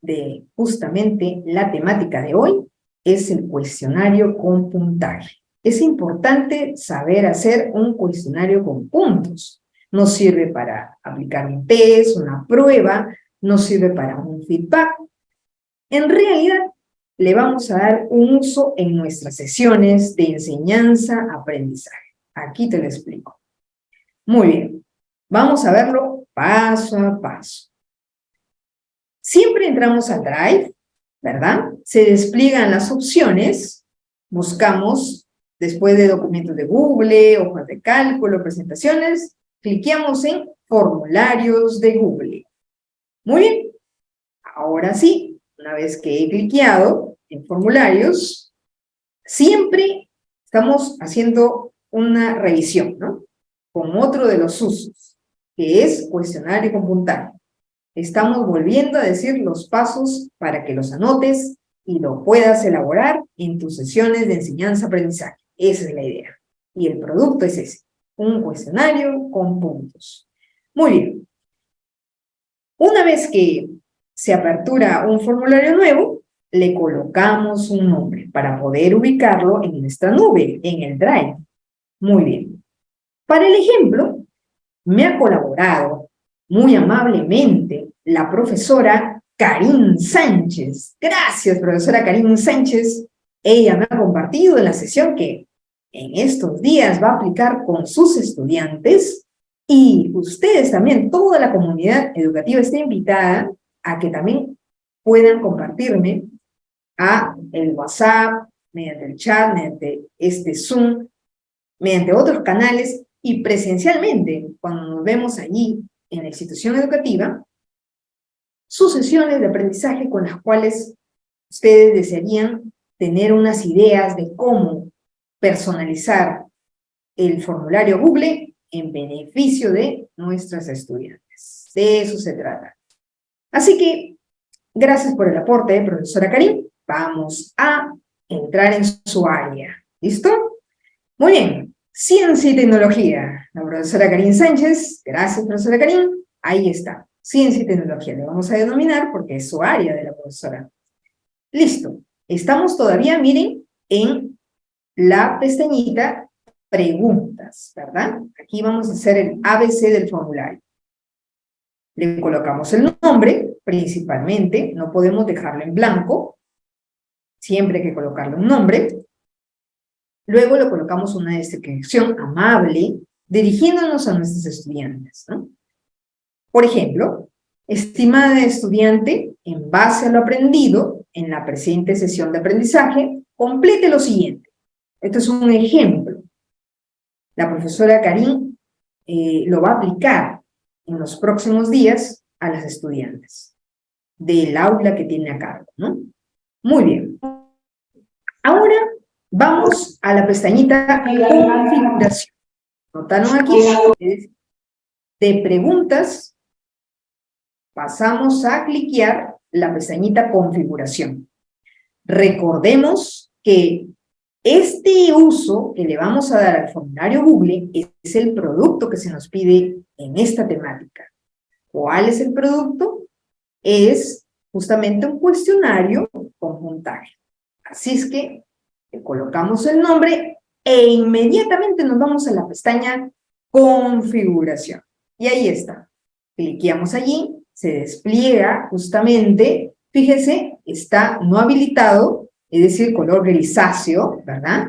de justamente la temática de hoy, es el cuestionario con puntaje. Es importante saber hacer un cuestionario con puntos. Nos sirve para aplicar un test, una prueba, nos sirve para un feedback. En realidad, le vamos a dar un uso en nuestras sesiones de enseñanza-aprendizaje. Aquí te lo explico. Muy bien, vamos a verlo paso a paso. Siempre entramos al Drive, ¿verdad? Se despliegan las opciones, buscamos después de documentos de Google, hojas de cálculo, presentaciones, cliqueamos en formularios de Google. Muy bien, ahora sí, una vez que he cliqueado en formularios, siempre estamos haciendo una revisión, ¿no? Con otro de los usos, que es cuestionario con puntaje. Estamos volviendo a decir los pasos para que los anotes y lo puedas elaborar en tus sesiones de enseñanza-aprendizaje. Esa es la idea. Y el producto es ese, un cuestionario con puntos. Muy bien. Una vez que se apertura un formulario nuevo, le colocamos un nombre para poder ubicarlo en nuestra nube, en el Drive. Muy bien. Para el ejemplo, me ha colaborado muy amablemente la profesora Karin Sánchez. Gracias, profesora Karin Sánchez. Ella me ha compartido en la sesión que en estos días va a aplicar con sus estudiantes, y ustedes también, toda la comunidad educativa está invitada a que también puedan compartirme a el WhatsApp, mediante el chat, mediante este Zoom, mediante otros canales y presencialmente, cuando nos vemos allí en la institución educativa, sus sesiones de aprendizaje con las cuales ustedes desearían tener unas ideas de cómo personalizar el formulario Google en beneficio de nuestras estudiantes. De eso se trata. Así que, gracias por el aporte, profesora Karin. Vamos a entrar en su área. ¿Listo? Muy bien. Ciencia y tecnología. La profesora Karin Sánchez. Gracias, profesora Karin. Ahí está. Ciencia y tecnología. Le vamos a denominar porque es su área de la profesora. Listo. Estamos todavía, miren, en la pestañita preguntas, ¿verdad? Aquí vamos a hacer el ABC del formulario. Le colocamos el nombre, principalmente, no podemos dejarlo en blanco, siempre hay que colocarle un nombre. Luego le colocamos una descripción amable, dirigiéndonos a nuestros estudiantes, ¿no? Por ejemplo, estimada estudiante, en base a lo aprendido en la presente sesión de aprendizaje, complete lo siguiente. Esto es un ejemplo. La profesora Karin lo va a aplicar en los próximos días a las estudiantes del aula que tiene a cargo, ¿no? Muy bien. Ahora vamos a la pestañita configuración. Notaron aquí, de preguntas, pasamos a cliquear la pestañita configuración. Recordemos que este uso que le vamos a dar al formulario Google es el producto que se nos pide en esta temática. ¿Cuál es el producto? Es justamente un cuestionario con puntaje. Así es que le colocamos el nombre e inmediatamente nos vamos a la pestaña configuración. Y ahí está. Cliqueamos allí, se despliega justamente, fíjese, está no habilitado, es decir, color grisáceo, ¿verdad?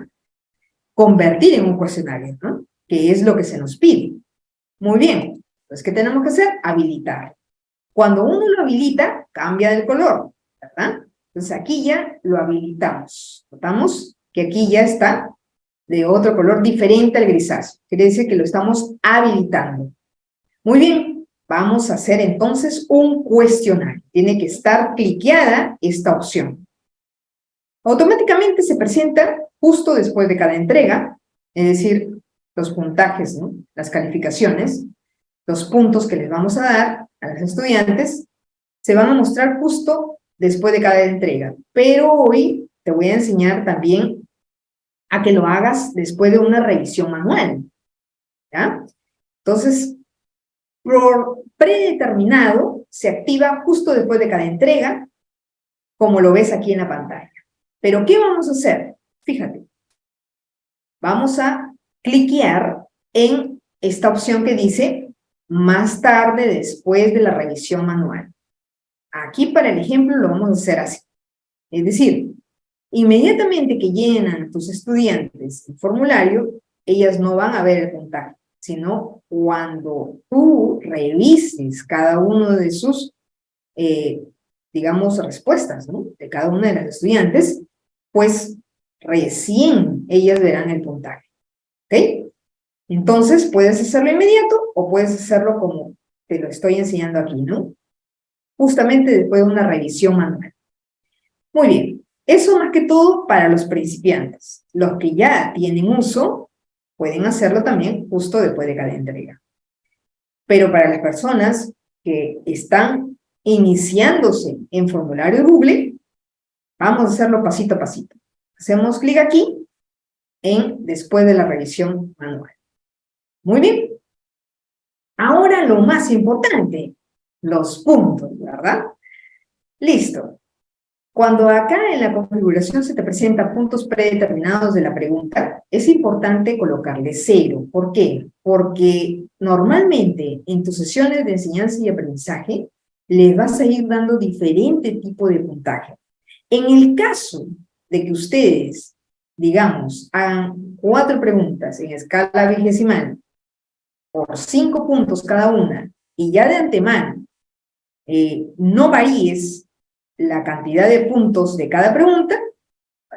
Convertir en un cuestionario, ¿no? Que es lo que se nos pide. Muy bien, entonces, ¿qué tenemos que hacer? Habilitar. Cuando uno lo habilita, cambia del color, ¿verdad? Entonces aquí ya lo habilitamos. Notamos que aquí ya está de otro color diferente al grisáceo. Quiere decir que lo estamos habilitando. Muy bien, vamos a hacer entonces un cuestionario. Tiene que estar cliqueada esta opción. Automáticamente se presenta justo después de cada entrega, es decir, los puntajes, ¿no? Las calificaciones, los puntos que les vamos a dar a los estudiantes, se van a mostrar justo después de cada entrega. Pero hoy te voy a enseñar también a que lo hagas después de una revisión manual, ¿ya? Entonces, por predeterminado, se activa justo después de cada entrega, como lo ves aquí en la pantalla. Pero, ¿qué vamos a hacer? Fíjate, vamos a cliquear en esta opción que dice más tarde después de la revisión manual. Aquí para el ejemplo lo vamos a hacer así. Es decir, inmediatamente que llenan tus estudiantes el formulario, ellas no van a ver el puntaje, sino cuando tú revises cada uno de sus, digamos, respuestas, ¿no? De cada una de las estudiantes, pues recién ellas verán el puntaje. ¿Ok? Entonces, puedes hacerlo inmediato o puedes hacerlo como te lo estoy enseñando aquí, ¿no? Justamente después de una revisión manual. Muy bien. Eso más que todo para los principiantes. Los que ya tienen uso, pueden hacerlo también justo después de cada entrega. Pero para las personas que están iniciándose en formulario Google, vamos a hacerlo pasito a pasito. Hacemos clic aquí en después de la revisión manual. Muy bien. Ahora lo más importante, los puntos, ¿verdad? Listo. Cuando acá en la configuración se te presentan puntos predeterminados de la pregunta, es importante colocarle 0. ¿Por qué? Porque normalmente en tus sesiones de enseñanza y aprendizaje les vas a ir dando diferente tipo de puntaje. En el caso de que ustedes, digamos, hagan 4 preguntas en escala vigesimal por 5 puntos cada una y ya de antemano no varíes la cantidad de puntos de cada pregunta,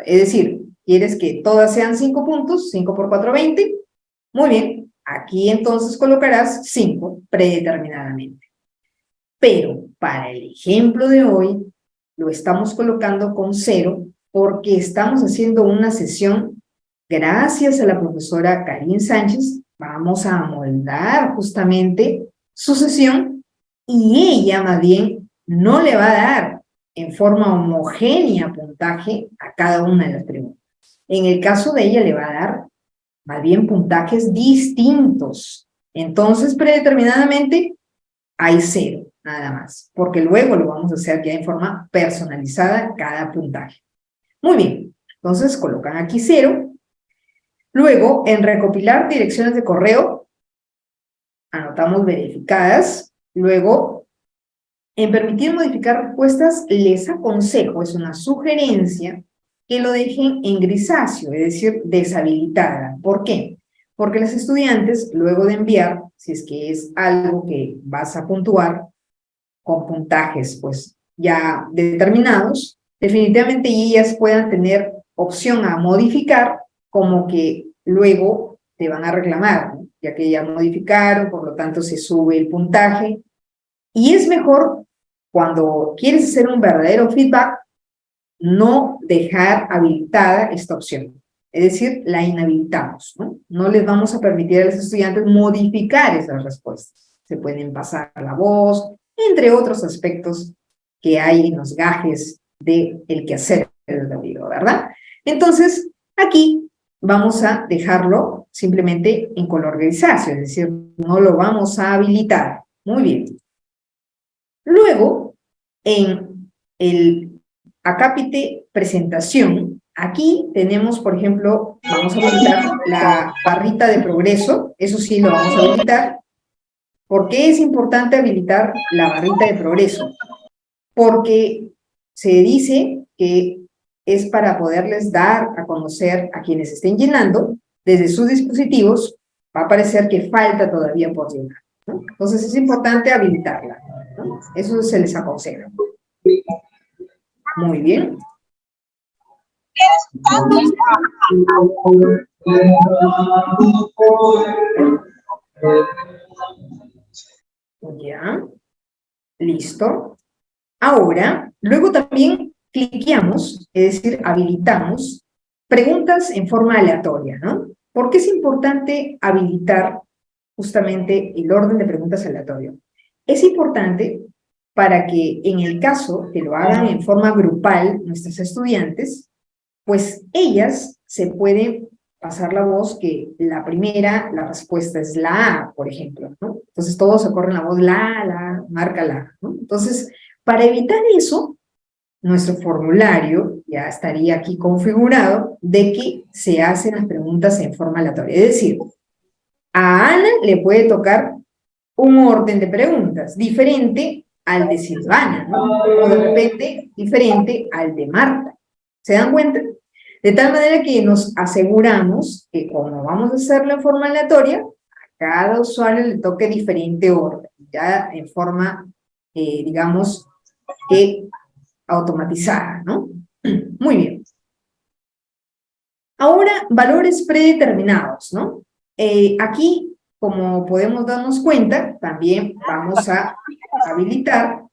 es decir, quieres que todas sean 5 puntos, 5 por 4, 20, muy bien, aquí entonces colocarás 5 predeterminadamente. Pero para el ejemplo de hoy, lo estamos colocando con 0 porque estamos haciendo una sesión, gracias a la profesora Karin Sánchez, vamos a amoldar justamente su sesión y ella más bien no le va a dar en forma homogénea puntaje a cada una de las preguntas. En el caso de ella le va a dar más bien puntajes distintos. Entonces, predeterminadamente, hay 0, nada más, porque luego lo vamos a hacer ya en forma personalizada cada puntaje. Muy bien, entonces colocan aquí 0. Luego, en recopilar direcciones de correo, anotamos verificadas. Luego, en permitir modificar respuestas, les aconsejo, es una sugerencia, que lo dejen en grisáceo, es decir, deshabilitada. ¿Por qué? Porque los estudiantes, luego de enviar, si es que es algo que vas a puntuar con puntajes pues ya determinados, definitivamente ellas puedan tener opción a modificar, como que luego te van a reclamar, ¿no? Ya que ya modificaron, por lo tanto se sube el puntaje. Y es mejor, cuando quieres hacer un verdadero feedback, no dejar habilitada esta opción. Es decir, la inhabilitamos, ¿no? No les vamos a permitir a los estudiantes modificar esas respuestas. Se pueden pasar a la voz, entre otros aspectos que hay en los gajes del quehacer educativo, ¿verdad? Entonces, aquí vamos a dejarlo simplemente en color grisáceo, es decir, no lo vamos a habilitar. Muy bien. Luego, en el acápite presentación, aquí tenemos, por ejemplo, vamos a habilitar la barrita de progreso, eso sí lo vamos a habilitar. ¿Por qué es importante habilitar la barrita de progreso? Porque se dice que es para poderles dar a conocer a quienes estén llenando, desde sus dispositivos, va a parecer que falta todavía por llenar, ¿no? Entonces es importante habilitarla, ¿no? Eso se les aconseja. Muy bien. Ya. Listo. Ahora, luego también cliqueamos, es decir, habilitamos preguntas en forma aleatoria, ¿no? ¿Por qué es importante habilitar justamente el orden de preguntas aleatorio? Es importante para que en el caso que lo hagan en forma grupal nuestros estudiantes, pues ellas se pueden pasar la voz que la primera, la respuesta es la A, por ejemplo, ¿no? Entonces todos se corren la voz la, marca la, ¿no? Entonces, para evitar eso, nuestro formulario ya estaría aquí configurado de que se hacen las preguntas en forma aleatoria. Es decir, a Ana le puede tocar un orden de preguntas diferente al de Silvana, ¿no? O de repente diferente al de Marta. ¿Se dan cuenta? De tal manera que nos aseguramos que como vamos a hacerlo en forma aleatoria, a cada usuario le toque diferente orden, ya en forma, digamos, automatizada, ¿no? Muy bien. Ahora, valores predeterminados, ¿no? Aquí, como podemos darnos cuenta, también vamos a habilitar,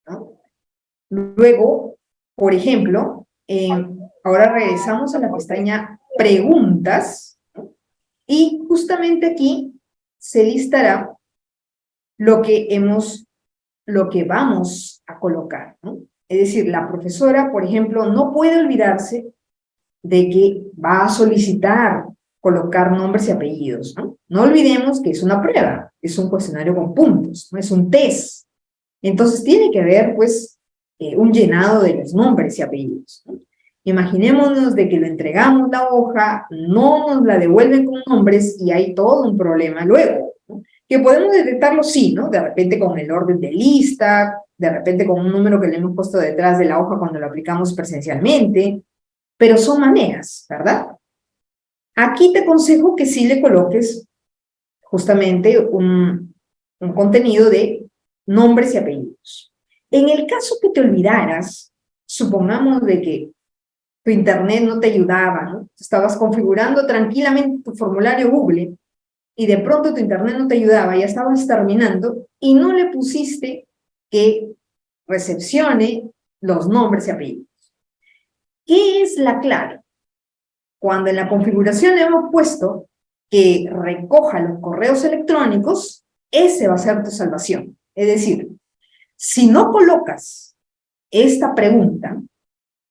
¿no? Luego, por ejemplo, ahora regresamos a la pestaña Preguntas, ¿no? Y justamente aquí se listará lo que vamos a colocar, ¿no? Es decir, la profesora, por ejemplo, no puede olvidarse de que va a solicitar colocar nombres y apellidos, ¿no? No olvidemos que es una prueba, es un cuestionario con puntos, no es un test. Entonces tiene que haber, pues, un llenado de los nombres y apellidos, ¿no? Imaginémonos de que lo entregamos la hoja, no nos la devuelven con nombres y hay todo un problema luego, ¿no? Que podemos detectarlo, sí, ¿no? De repente con el orden de lista, de repente con un número que le hemos puesto detrás de la hoja cuando lo aplicamos presencialmente, pero son maneras, ¿verdad? Aquí te aconsejo que sí le coloques justamente un contenido de nombres y apellidos. En el caso que te olvidaras, supongamos de que tu internet no te ayudaba, ¿no? Estabas configurando tranquilamente tu formulario Google y de pronto tu internet no te ayudaba, ya estabas terminando y no le pusiste que recepcione los nombres y apellidos. ¿Qué es la clave? Cuando en la configuración le hemos puesto que recoja los correos electrónicos, ese va a ser tu salvación. Es decir, si no colocas esta pregunta,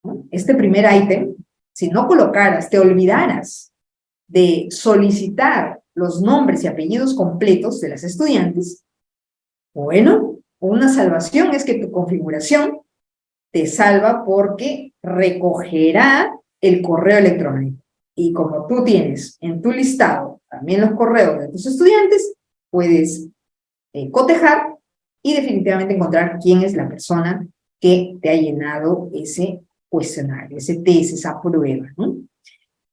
¿no? Este primer ítem, si no colocaras, te olvidaras de solicitar los nombres y apellidos completos de las estudiantes, bueno, una salvación es que tu configuración te salva porque recogerá el correo electrónico. Y como tú tienes en tu listado también los correos de tus estudiantes, puedes cotejar y definitivamente encontrar quién es la persona que te ha llenado ese cuestionario, ese test, esa prueba, ¿no?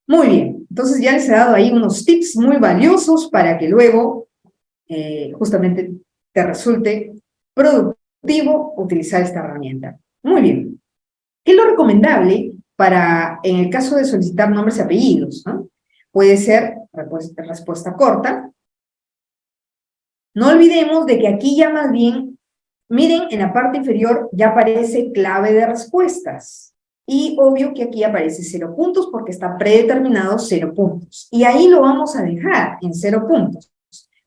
Muy bien, entonces ya les he dado ahí unos tips muy valiosos para que luego justamente te resulte productivo utilizar esta herramienta. Muy bien. ¿Qué es lo recomendable para, en el caso de solicitar nombres y apellidos, ¿no? Puede ser respuesta corta. No olvidemos de que aquí ya más bien, miren, en la parte inferior ya aparece clave de respuestas. Y obvio que aquí aparece 0 puntos porque está predeterminado 0 puntos. Y ahí lo vamos a dejar en 0 puntos,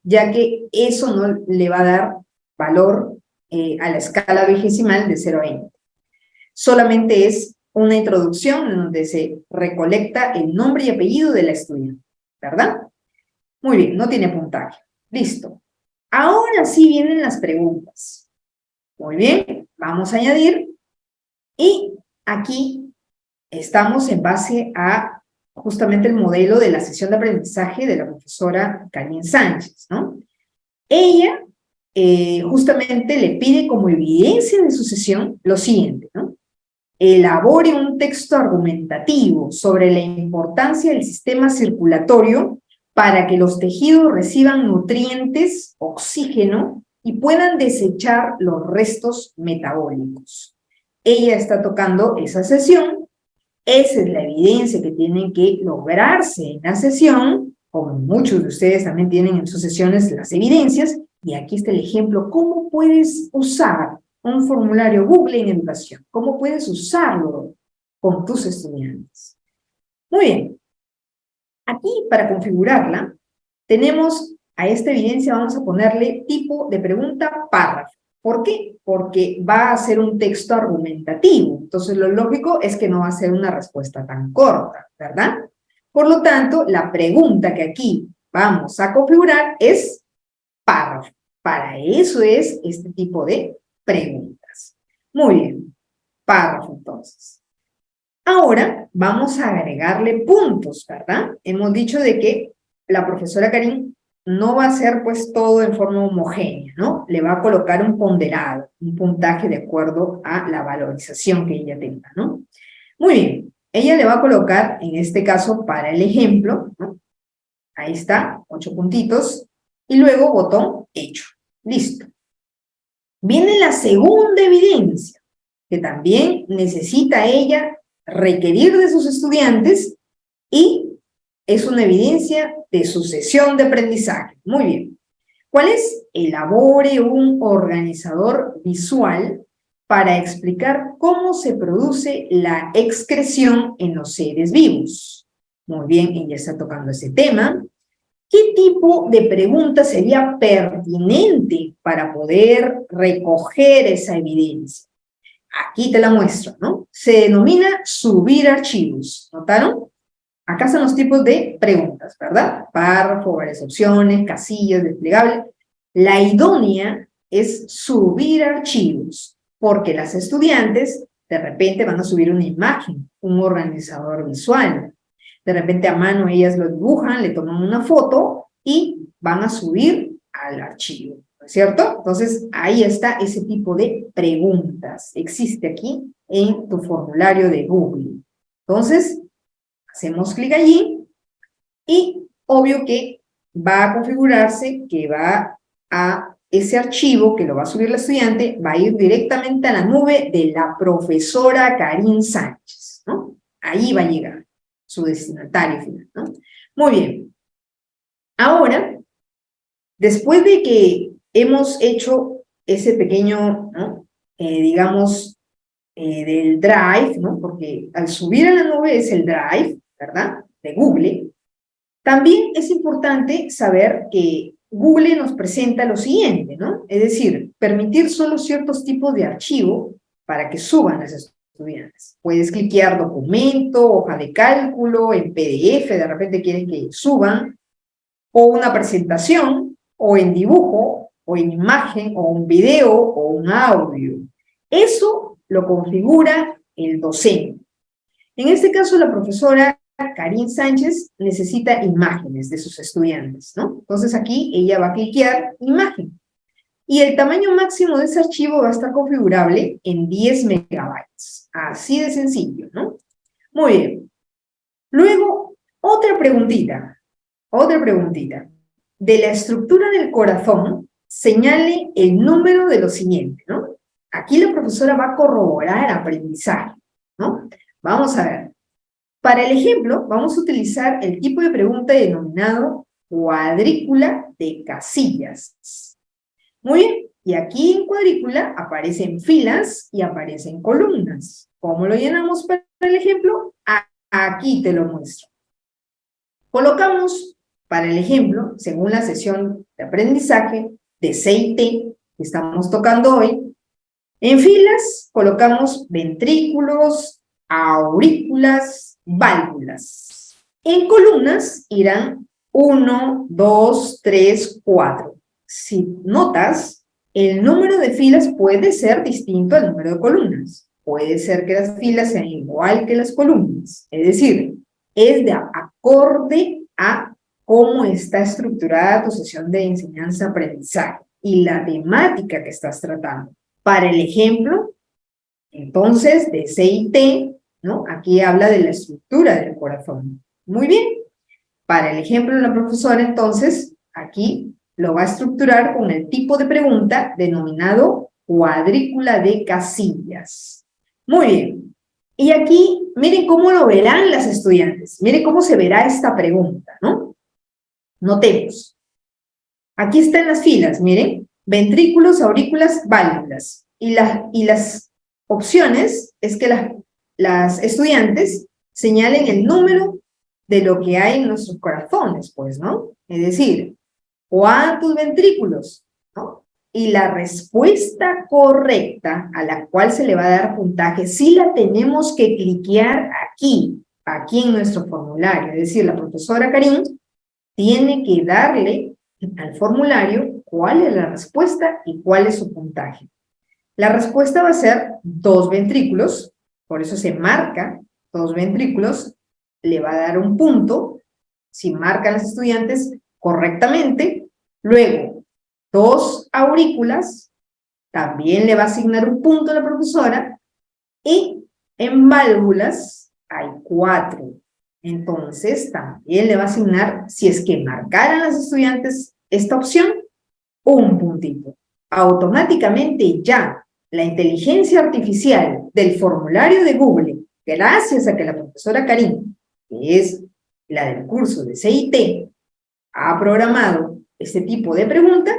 ya que eso no le va a dar valor a la escala vigesimal de 0 a 20. Solamente es una introducción en donde se recolecta el nombre y apellido de la estudiante, ¿verdad? Muy bien, no tiene puntaje. Listo. Ahora sí vienen las preguntas. Muy bien, vamos a añadir. Y aquí estamos en base a justamente el modelo de la sesión de aprendizaje de la profesora Karin Sánchez, ¿no? Ella justamente le pide como evidencia de su sesión lo siguiente, ¿no? Elabore un texto argumentativo sobre la importancia del sistema circulatorio para que los tejidos reciban nutrientes, oxígeno y puedan desechar los restos metabólicos. Ella está tocando esa sesión, esa es la evidencia que tienen que lograrse en la sesión, como muchos de ustedes también tienen en sus sesiones las evidencias, y aquí está el ejemplo, cómo puedes usar un formulario Google en educación, cómo puedes usarlo con tus estudiantes. Muy bien, aquí para configurarla, tenemos a esta evidencia, vamos a ponerle tipo de pregunta párrafo. ¿Por qué? Porque va a ser un texto argumentativo. Entonces, lo lógico es que no va a ser una respuesta tan corta, ¿verdad? Por lo tanto, la pregunta que aquí vamos a configurar es párrafo. Para eso es este tipo de preguntas. Muy bien, párrafo entonces. Ahora vamos a agregarle puntos, ¿verdad? Hemos dicho de que la profesora Karin no va a hacer pues todo en forma homogénea, ¿no? Le va a colocar un ponderado, un puntaje de acuerdo a la valorización que ella tenga, ¿no? Muy bien, ella le va a colocar, en este caso, para el ejemplo, ¿no? Ahí está, 8 puntitos, y luego botón hecho. Listo. Viene la segunda evidencia, que también necesita ella requerir de sus estudiantes y es una evidencia de su sesión de aprendizaje. Muy bien. ¿Cuál es? Elabore un organizador visual para explicar cómo se produce la excreción en los seres vivos. Muy bien, ella está tocando ese tema. ¿Qué tipo de pregunta sería pertinente para poder recoger esa evidencia? Aquí te la muestro, ¿no? Se denomina subir archivos. ¿Notaron? Acá son los tipos de preguntas, ¿verdad? Párrafo, varias opciones, casillas, desplegable. La idónea es subir archivos, porque las estudiantes de repente van a subir una imagen, un organizador visual. De repente a mano ellas lo dibujan, le toman una foto y van a subir al archivo, ¿no es cierto? Entonces, ahí está ese tipo de preguntas. Existe aquí en tu formulario de Google. Entonces, hacemos clic allí y obvio que va a configurarse que va a ese archivo que lo va a subir la estudiante, va a ir directamente a la nube de la profesora Karin Sánchez, ¿no? Ahí va a llegar su destinatario final, ¿no? Muy bien. Ahora, después de que hemos hecho ese pequeño, ¿no? Digamos, del Drive, ¿no? Porque al subir a la nube es el Drive, ¿verdad? De Google. También es importante saber que Google nos presenta lo siguiente, ¿no? Es decir, permitir solo ciertos tipos de archivo para que suban las estudiantes. Puedes cliquear documento, hoja de cálculo, en PDF, de repente quieres que suban, o una presentación, o en dibujo, o en imagen, o un video, o un audio. Eso lo configura el docente. En este caso, la profesora Karin Sánchez necesita imágenes de sus estudiantes, ¿no? Entonces aquí ella va a cliquear imagen. Y el tamaño máximo de ese archivo va a estar configurable en 10 megabytes. Así de sencillo, ¿no? Muy bien. Luego, otra preguntita. De la estructura del corazón, señale el número de lo siguiente, ¿no? Aquí la profesora va a corroborar el aprendizaje, ¿no? Vamos a ver. Para el ejemplo, vamos a utilizar el tipo de pregunta denominado cuadrícula de casillas. Muy bien, y aquí en cuadrícula aparecen filas y aparecen columnas. ¿Cómo lo llenamos para el ejemplo? Aquí te lo muestro. Colocamos, para el ejemplo, según la sesión de aprendizaje de CIT, que estamos tocando hoy, en filas colocamos ventrículos, aurículas, válvulas. En columnas irán 1, 2, 3, 4. Si notas, el número de filas puede ser distinto al número de columnas. Puede ser que las filas sean igual que las columnas. Es decir, es de acorde a cómo está estructurada tu sesión de enseñanza-aprendizaje y la temática que estás tratando. Para el ejemplo, entonces, de CIT, ¿no? Aquí habla de la estructura del corazón. Muy bien. Para el ejemplo de la profesora, entonces, aquí lo va a estructurar con el tipo de pregunta denominado cuadrícula de casillas. Muy bien. Y aquí, miren cómo lo verán las estudiantes. Miren cómo se verá esta pregunta, ¿no? Notemos. Aquí están las filas, miren. Ventrículos, aurículas, válvulas. Y las opciones es que las estudiantes señalen el número de lo que hay en nuestros corazones, pues, ¿no? Es decir, ¿cuántos ventrículos? ¿No? Y la respuesta correcta a la cual se le va a dar puntaje, sí la tenemos que cliquear aquí en nuestro formulario. Es decir, la profesora Karin tiene que darle al formulario cuál es la respuesta y cuál es su puntaje. La respuesta va a ser 2 ventrículos, por eso se marca 2 ventrículos, le va a dar un punto, si marcan los estudiantes correctamente. Luego, 2 aurículas, también le va a asignar un punto a la profesora, y en válvulas hay 4. Entonces, también le va a asignar, si es que marcaran las estudiantes esta opción, un puntito. Automáticamente ya la inteligencia artificial del formulario de Google, gracias a que la profesora Karin, que es la del curso de CIT, ha programado este tipo de pregunta,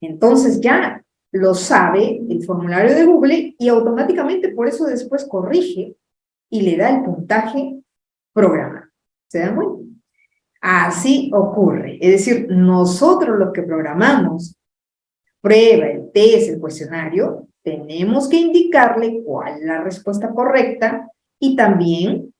entonces ya lo sabe el formulario de Google y automáticamente por eso después corrige y le da el puntaje programado. ¿Se dan cuenta? Así ocurre. Es decir, nosotros lo que programamos, prueba, el test, el cuestionario, tenemos que indicarle cuál es la respuesta correcta y también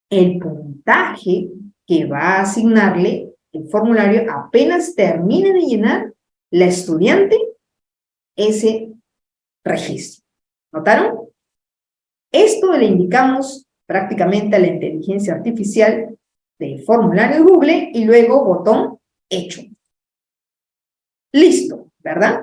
el puntaje que va a asignarle el formulario apenas termine de llenar la estudiante ese registro. ¿Notaron? Esto le indicamos prácticamente a la inteligencia artificial del formulario de Google y luego botón hecho. Listo, ¿verdad?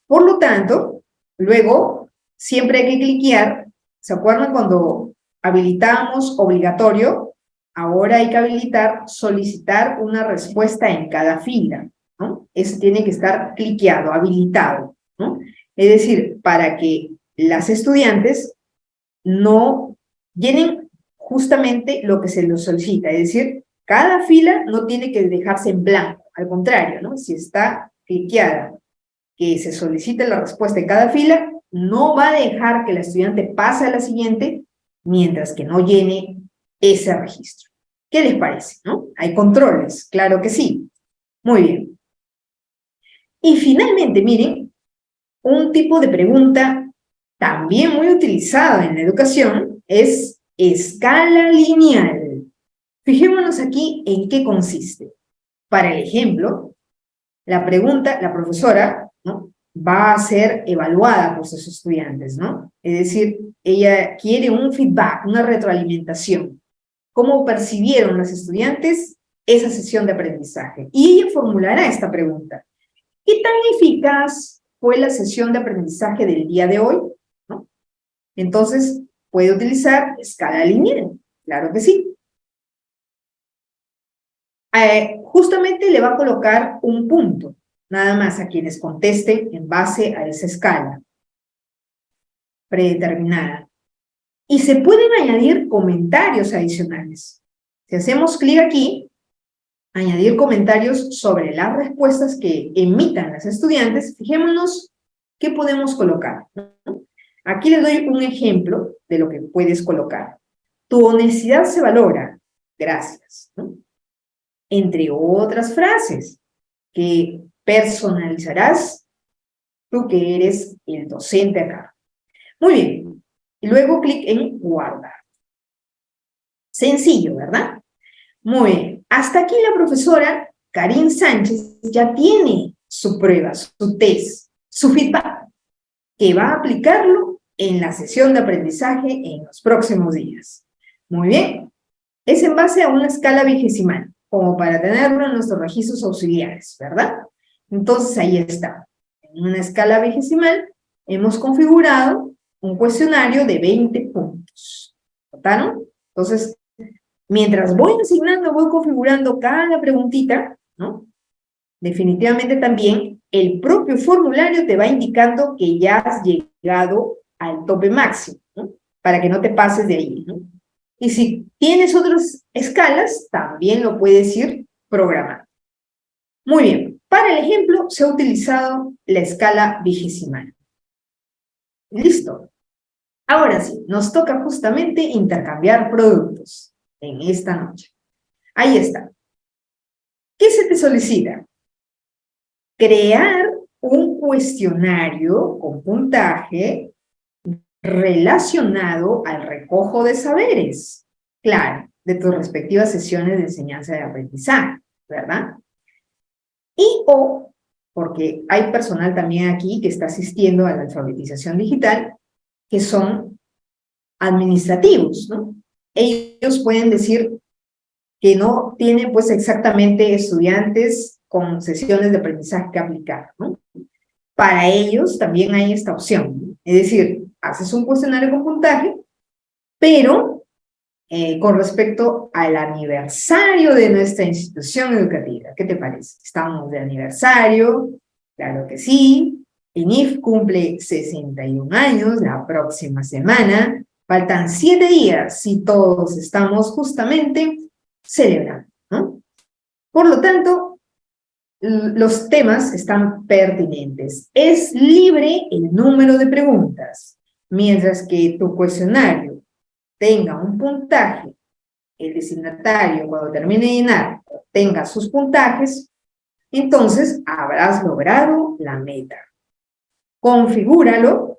Por lo tanto, luego siempre hay que cliquear. ¿Se acuerdan cuando habilitábamos obligatorio? Ahora hay que habilitar solicitar una respuesta en cada fila, ¿no? Eso tiene que estar cliqueado, habilitado, ¿no? Es decir, para que las estudiantes no llenen justamente lo que se les solicita. Es decir, cada fila no tiene que dejarse en blanco. Al contrario, ¿no? Si está cliqueada que se solicite la respuesta en cada fila, no va a dejar que la estudiante pase a la siguiente mientras que no llene ese registro. ¿Qué les parece? ¿No? ¿Hay controles? Claro que sí. Muy bien. Y finalmente, miren, un tipo de pregunta también muy utilizado en la educación es escala lineal. Fijémonos aquí en qué consiste. Para el ejemplo, la pregunta, la profesora, ¿no?, va a ser evaluada por sus estudiantes, ¿no? Es decir, ella quiere un feedback, una retroalimentación. ¿Cómo percibieron los estudiantes esa sesión de aprendizaje? Y ella formulará esta pregunta. ¿Qué tan eficaz fue la sesión de aprendizaje del día de hoy? ¿No? Entonces, puede utilizar escala lineal. Claro que sí. Justamente le va a colocar un punto, nada más a quienes contesten en base a esa escala predeterminada. Y se pueden añadir comentarios adicionales. Si hacemos clic aquí, añadir comentarios sobre las respuestas que emitan las estudiantes, fijémonos qué podemos colocar, ¿no? Aquí les doy un ejemplo de lo que puedes colocar. Tu honestidad se valora. Gracias, ¿no? Entre otras frases que personalizarás tú que eres el docente acá. Muy bien. Y luego clic en guardar. Sencillo, ¿verdad? Muy bien. Hasta aquí la profesora Karin Sánchez ya tiene su prueba, su test, su feedback, que va a aplicarlo en la sesión de aprendizaje en los próximos días. Muy bien. Es en base a una escala vigesimal, como para tenerlo en nuestros registros auxiliares, ¿verdad? Entonces, ahí está. En una escala vigesimal hemos configurado un cuestionario de 20 puntos. ¿Notaron? Entonces, mientras voy asignando, voy configurando cada preguntita, ¿no? Definitivamente también el propio formulario te va indicando que ya has llegado al tope máximo, ¿no? Para que no te pases de ahí, ¿no? Y si tienes otras escalas, también lo puedes ir programando. Muy bien, para el ejemplo se ha utilizado la escala vigesimal. Listo. Ahora sí, nos toca justamente intercambiar productos en esta noche. Ahí está. ¿Qué se te solicita? Crear un cuestionario con puntaje relacionado al recojo de saberes, claro, de tus respectivas sesiones de enseñanza y aprendizaje, ¿verdad? Y o, porque hay personal también aquí que está asistiendo a la alfabetización digital, que son administrativos, ¿no? Ellos pueden decir que no tienen pues exactamente estudiantes con sesiones de aprendizaje que aplicar, ¿no? Para ellos también hay esta opción, ¿no? Es decir, haces un cuestionario con puntaje, pero con respecto al aniversario de nuestra institución educativa. ¿Qué te parece? Estamos de aniversario, claro que sí. INIF cumple 61 años la próxima semana. Faltan 7 días y todos estamos justamente celebrando, ¿no? Por lo tanto, los temas están pertinentes. Es libre el número de preguntas, mientras que tu cuestionario tenga un puntaje, el destinatario cuando termine de llenar tenga sus puntajes, entonces habrás logrado la meta. Configúralo,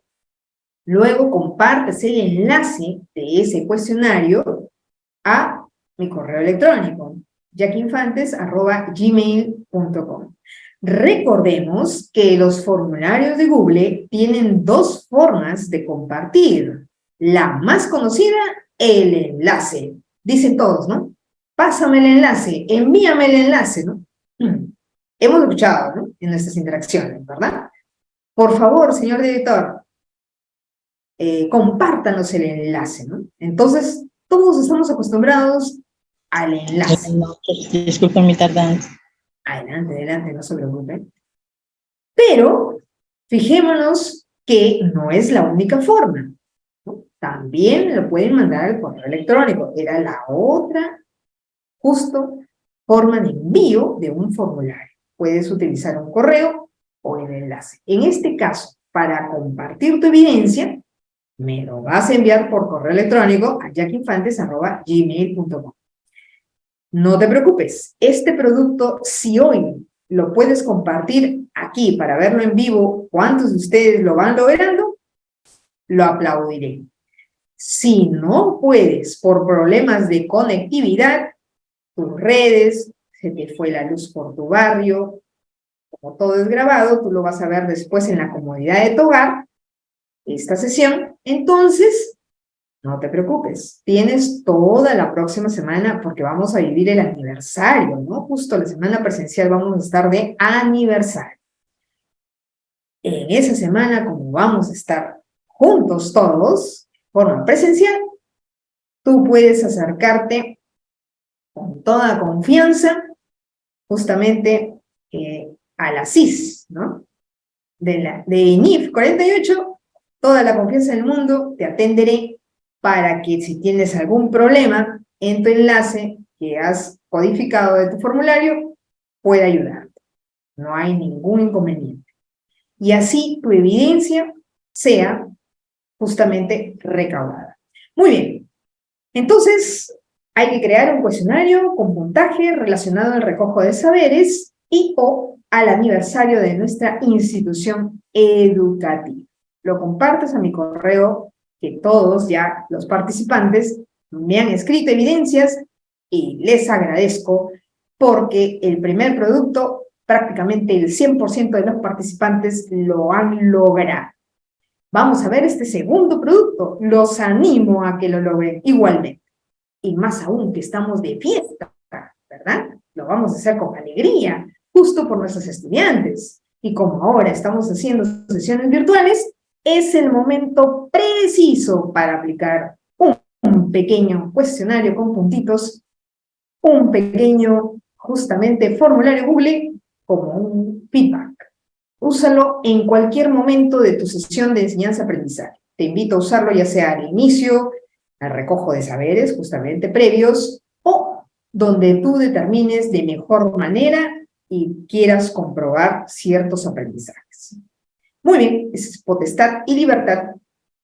luego compartes el enlace de ese cuestionario a mi correo electrónico, jackinfantes@gmail.com. Recordemos que los formularios de Google tienen 2 formas de compartir. La más conocida, el enlace. Dicen todos, ¿no? Pásame el enlace, envíame el enlace, ¿no? Hemos escuchado, ¿no? En nuestras interacciones, ¿verdad? Por favor, señor director, compártanos el enlace, ¿no? Entonces, todos estamos acostumbrados al enlace. Disculpen mi tardanza. Adelante, adelante, no se preocupen. Pero, fijémonos que no es la única forma, ¿no? También lo pueden mandar al correo electrónico. Era la otra, justo, forma de envío de un formulario. Puedes utilizar un correo o el enlace. En este caso, para compartir tu evidencia, me lo vas a enviar por correo electrónico a jackinfantes@gmail.com. No te preocupes, este producto, si hoy lo puedes compartir aquí para verlo en vivo, ¿cuántos de ustedes lo van logrando? Lo aplaudiré. Si no puedes por problemas de conectividad, tus redes, se te fue la luz por tu barrio, como todo es grabado, tú lo vas a ver después en la comodidad de tu hogar, esta sesión, entonces no te preocupes, tienes toda la próxima semana porque vamos a vivir el aniversario, ¿no? Justo la semana presencial vamos a estar de aniversario. En esa semana, como vamos a estar juntos todos, de forma presencial, tú puedes acercarte con toda confianza justamente a la CIS, ¿no? De INIF 48, toda la confianza del mundo, te atenderé para que si tienes algún problema en tu enlace que has codificado de tu formulario, pueda ayudarte. No hay ningún inconveniente. Y así tu evidencia sea justamente recaudada. Muy bien. Entonces, hay que crear un cuestionario con puntaje relacionado al recojo de saberes y o al aniversario de nuestra institución educativa. Lo compartes a mi correo, que todos ya los participantes me han escrito evidencias y les agradezco porque el primer producto, prácticamente el 100% de los participantes lo han logrado. Vamos a ver este segundo producto. Los animo a que lo logren igualmente. Y más aún que estamos de fiesta, ¿verdad? Lo vamos a hacer con alegría, justo por nuestros estudiantes. Y como ahora estamos haciendo sesiones virtuales, es el momento preciso para aplicar un pequeño cuestionario con puntitos, un pequeño, justamente, formulario Google como un feedback. Úsalo en cualquier momento de tu sesión de enseñanza-aprendizaje. Te invito a usarlo ya sea al inicio, al recojo de saberes, justamente previos, o donde tú determines de mejor manera y quieras comprobar ciertos aprendizajes. Muy bien, es potestad y libertad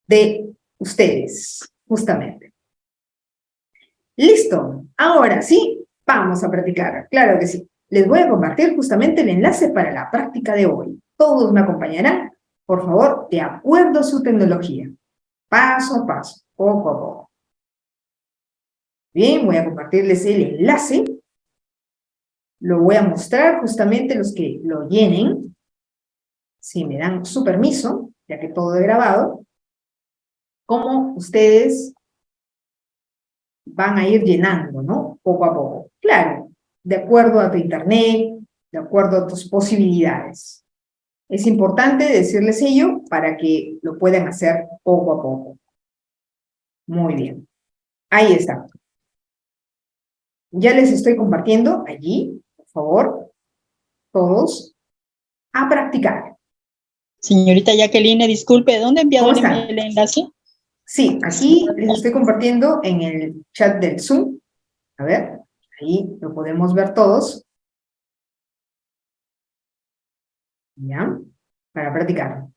de ustedes, justamente. ¿Listo? Ahora sí, vamos a practicar. Claro que sí. Les voy a compartir justamente el enlace para la práctica de hoy. Todos me acompañarán, por favor, de acuerdo a su tecnología. Paso a paso, poco a poco. Bien, voy a compartirles el enlace. Lo voy a mostrar justamente los que lo llenen. Si me dan su permiso, ya que todo es grabado, cómo ustedes van a ir llenando, ¿no? Poco a poco. Claro, de acuerdo a tu internet, de acuerdo a tus posibilidades. Es importante decirles ello para que lo puedan hacer poco a poco. Muy bien. Ahí está. Ya les estoy compartiendo allí, por favor, todos, a practicar. Señorita Jacqueline, disculpe, ¿dónde ha enviado ¿Cómo están? el enlace? Sí, aquí les estoy compartiendo en el chat del Zoom. A ver, ahí lo podemos ver todos. ¿Ya? Para practicar.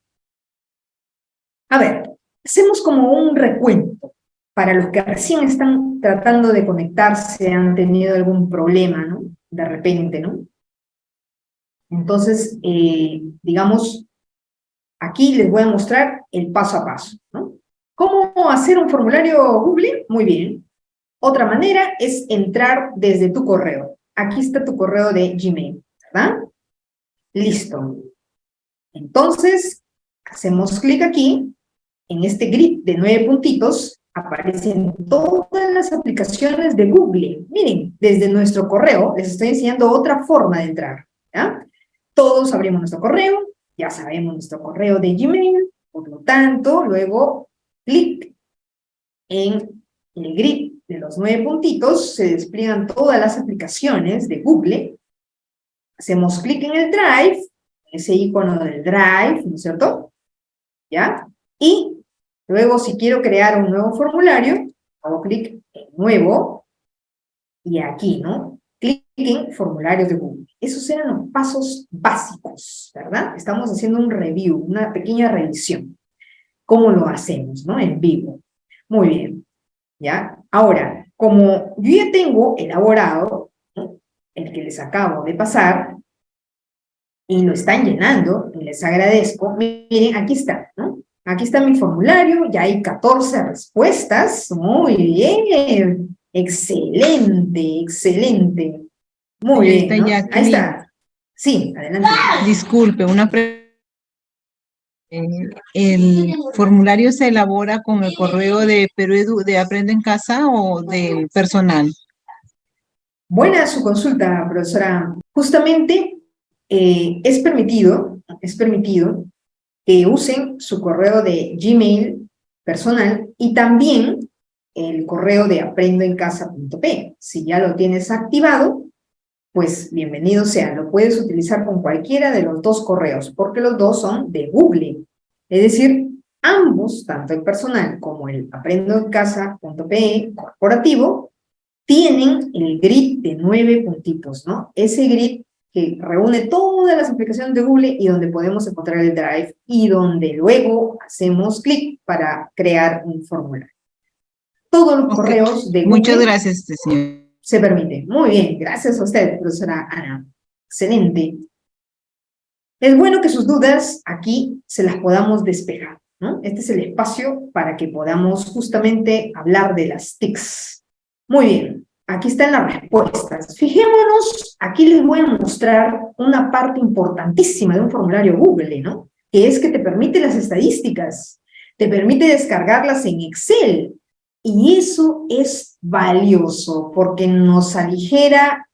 A ver, hacemos como un recuento. Para los que recién están tratando de conectarse, han tenido algún problema, ¿no? De repente, ¿no? Entonces, digamos, aquí les voy a mostrar el paso a paso, ¿no? ¿Cómo hacer un formulario Google? Muy bien. Otra manera es entrar desde tu correo. Aquí está tu correo de Gmail, ¿verdad? Listo. Entonces, hacemos clic aquí, en este grid de 9 puntitos, aparecen todas las aplicaciones de Google. Miren, desde nuestro correo, les estoy enseñando otra forma de entrar, ¿ya? Todos abrimos nuestro correo, ya sabemos nuestro correo de Gmail, por lo tanto, luego, clic en el grid de los 9 puntitos, se despliegan todas las aplicaciones de Google, hacemos clic en el Drive, ese icono del Drive, ¿no es cierto? ¿Ya? Y luego, si quiero crear un nuevo formulario, hago clic en Nuevo, y aquí, ¿no? Clic en Formularios de Google. Esos eran los pasos básicos, ¿verdad? Estamos haciendo un review, una pequeña revisión. ¿Cómo lo hacemos, no? En vivo. Muy bien, ¿ya? Ahora, como yo ya tengo elaborado, ¿no?, el que les acabo de pasar, y lo están llenando, y les agradezco, miren, aquí está, ¿no? Aquí está mi formulario, ya hay 14 respuestas, muy bien, excelente, excelente, muy bien, ¿no? Ahí está, sí, adelante. Disculpe, ¿el formulario se elabora con el correo de Perú de Aprende en Casa o del personal? Buena su consulta, profesora. Justamente es permitido que usen su correo de Gmail personal y también el correo de aprendoencasa.p. Si ya lo tienes activado, pues bienvenido sea. Lo puedes utilizar con cualquiera de los dos correos, porque los dos son de Google. Es decir, ambos, tanto el personal como el aprendoencasa.p corporativo, tienen el grid de 9 puntitos, ¿no? Ese grid que reúne todas las aplicaciones de Google y donde podemos encontrar el Drive y donde luego hacemos clic para crear un formulario. Todos los correos de Google. Muchas gracias, señor. Se permite. Muy bien, gracias a usted, profesora Ana. Excelente. Es bueno que sus dudas aquí se las podamos despejar, ¿no? Este es el espacio para que podamos justamente hablar de las TICs. Muy bien, aquí están las respuestas. Fijémonos, aquí les voy a mostrar una parte importantísima de un formulario Google, ¿no? Que es que te permite las estadísticas, te permite descargarlas en Excel, y eso es valioso porque nos aligera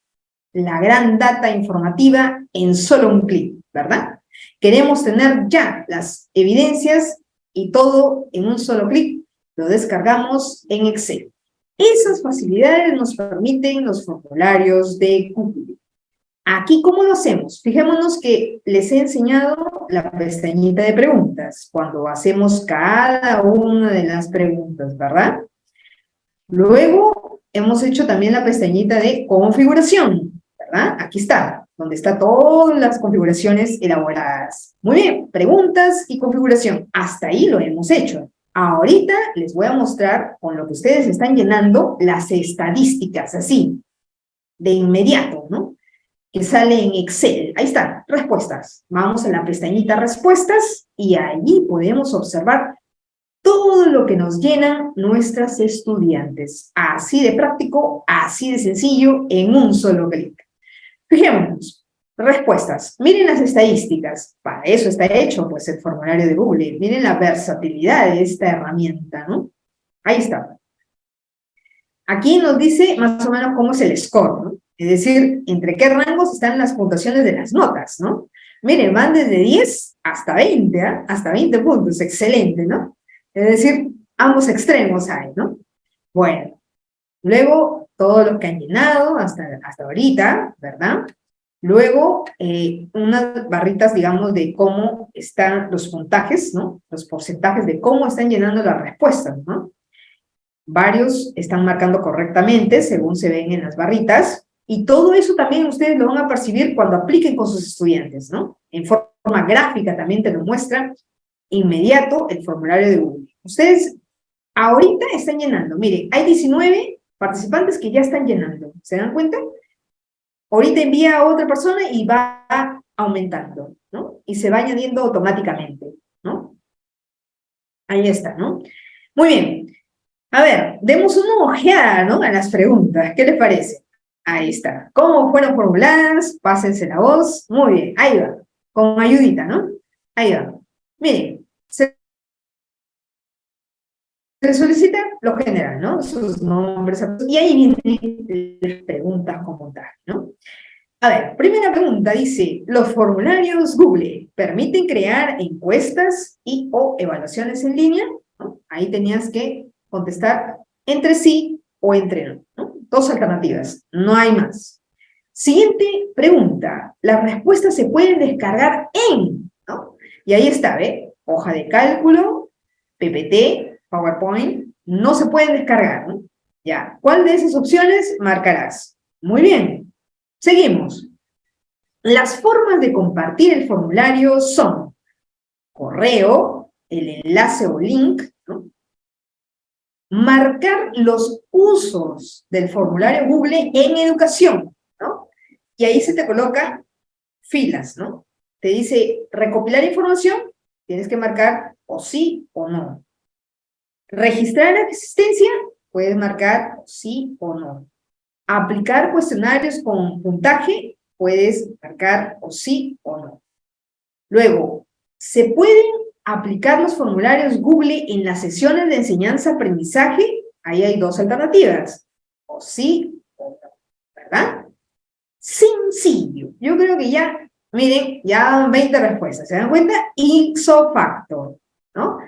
la gran data informativa en solo un clic, ¿verdad? Queremos tener ya las evidencias y todo en un solo clic, lo descargamos en Excel. Esas facilidades nos permiten los formularios de Google. Aquí, ¿cómo lo hacemos? Fijémonos que les he enseñado la pestañita de preguntas, cuando hacemos cada una de las preguntas, ¿verdad? Luego, hemos hecho también la pestañita de configuración, ¿verdad? Aquí está, donde están todas las configuraciones elaboradas. Muy bien, preguntas y configuración. Hasta ahí lo hemos hecho. Ahorita les voy a mostrar, con lo que ustedes están llenando, las estadísticas, así, de inmediato, ¿no? Que sale en Excel. Ahí están, respuestas. Vamos a la pestañita respuestas y allí podemos observar todo lo que nos llenan nuestras estudiantes. Así de práctico, así de sencillo, en un solo clic. Fijémonos, respuestas. Miren las estadísticas. Para eso está hecho, pues, el formulario de Google. Miren la versatilidad de esta herramienta, ¿no? Ahí está. Aquí nos dice más o menos cómo es el score, ¿no? Es decir, entre qué rangos están las puntuaciones de las notas, ¿no? Miren, van desde 10 hasta 20, ¿eh? Hasta 20 puntos. Excelente, ¿no? Es decir, ambos extremos hay, ¿no? Bueno, luego todo lo que han llenado hasta ahorita, ¿verdad? Luego, unas barritas, digamos, de cómo están los puntajes, ¿no? Los porcentajes de cómo están llenando las respuestas, ¿no? Varios están marcando correctamente, según se ven en las barritas, y todo eso también ustedes lo van a percibir cuando apliquen con sus estudiantes, ¿no? En forma gráfica también te lo muestra inmediato el formulario de Google. Ustedes ahorita están llenando. Miren, hay 19 participantes que ya están llenando. ¿Se dan cuenta? Ahorita envía a otra persona y va aumentando, ¿no? Y se va añadiendo automáticamente, ¿no? Ahí está, ¿no? Muy bien. A ver, demos una ojeada, ¿no? A las preguntas. ¿Qué les parece? Ahí está. ¿Cómo fueron formuladas? Pásense la voz. Muy bien, ahí va. Con ayudita, ¿no? Ahí va. Miren, se solicita lo general, ¿no? Sus nombres, y ahí vienen las preguntas como tal, ¿no? A ver, primera pregunta dice, ¿los formularios Google permiten crear encuestas y o evaluaciones en línea? ¿No? Ahí tenías que contestar entre sí o entre no, ¿no? Dos alternativas, no hay más. Siguiente pregunta, las respuestas se pueden descargar en, ¿no? Y ahí está, ¿ve? Hoja de cálculo, PPT, PowerPoint, no se pueden descargar, ¿no? Ya, ¿cuál de esas opciones marcarás? Muy bien, seguimos. Las formas de compartir el formulario son correo, el enlace o link, ¿no? Marcar los usos del formulario Google en educación, ¿no? Y ahí se te coloca filas, ¿no? Te dice recopilar información, tienes que marcar o sí o no. Registrar existencia, puedes marcar sí o no. Aplicar cuestionarios con puntaje, puedes marcar o sí o no. Luego, ¿se pueden aplicar los formularios Google en las sesiones de enseñanza-aprendizaje? Ahí hay dos alternativas, o sí o no, ¿verdad? Sencillo. Yo creo que ya, miren, ya dan 20 respuestas, ¿se dan cuenta? Ipso facto, ¿no?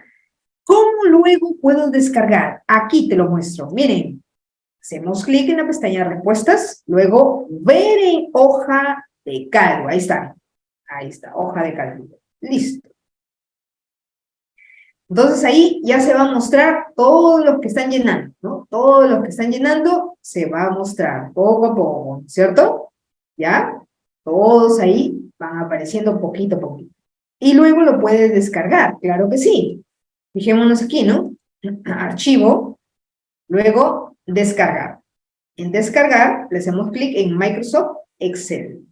¿Cómo luego puedo descargar? Aquí te lo muestro. Miren, hacemos clic en la pestaña respuestas, luego ver en hoja de cálculo. Ahí está, hoja de cálculo. Listo. Entonces ahí ya se va a mostrar todos los que están llenando, ¿no? Todos los que están llenando se va a mostrar poco a poco, ¿cierto? ¿Ya? Todos ahí van apareciendo poquito a poquito. Y luego lo puedes descargar, claro que sí. Fijémonos aquí, ¿no? Archivo, luego descargar. En descargar le hacemos clic en Microsoft Excel.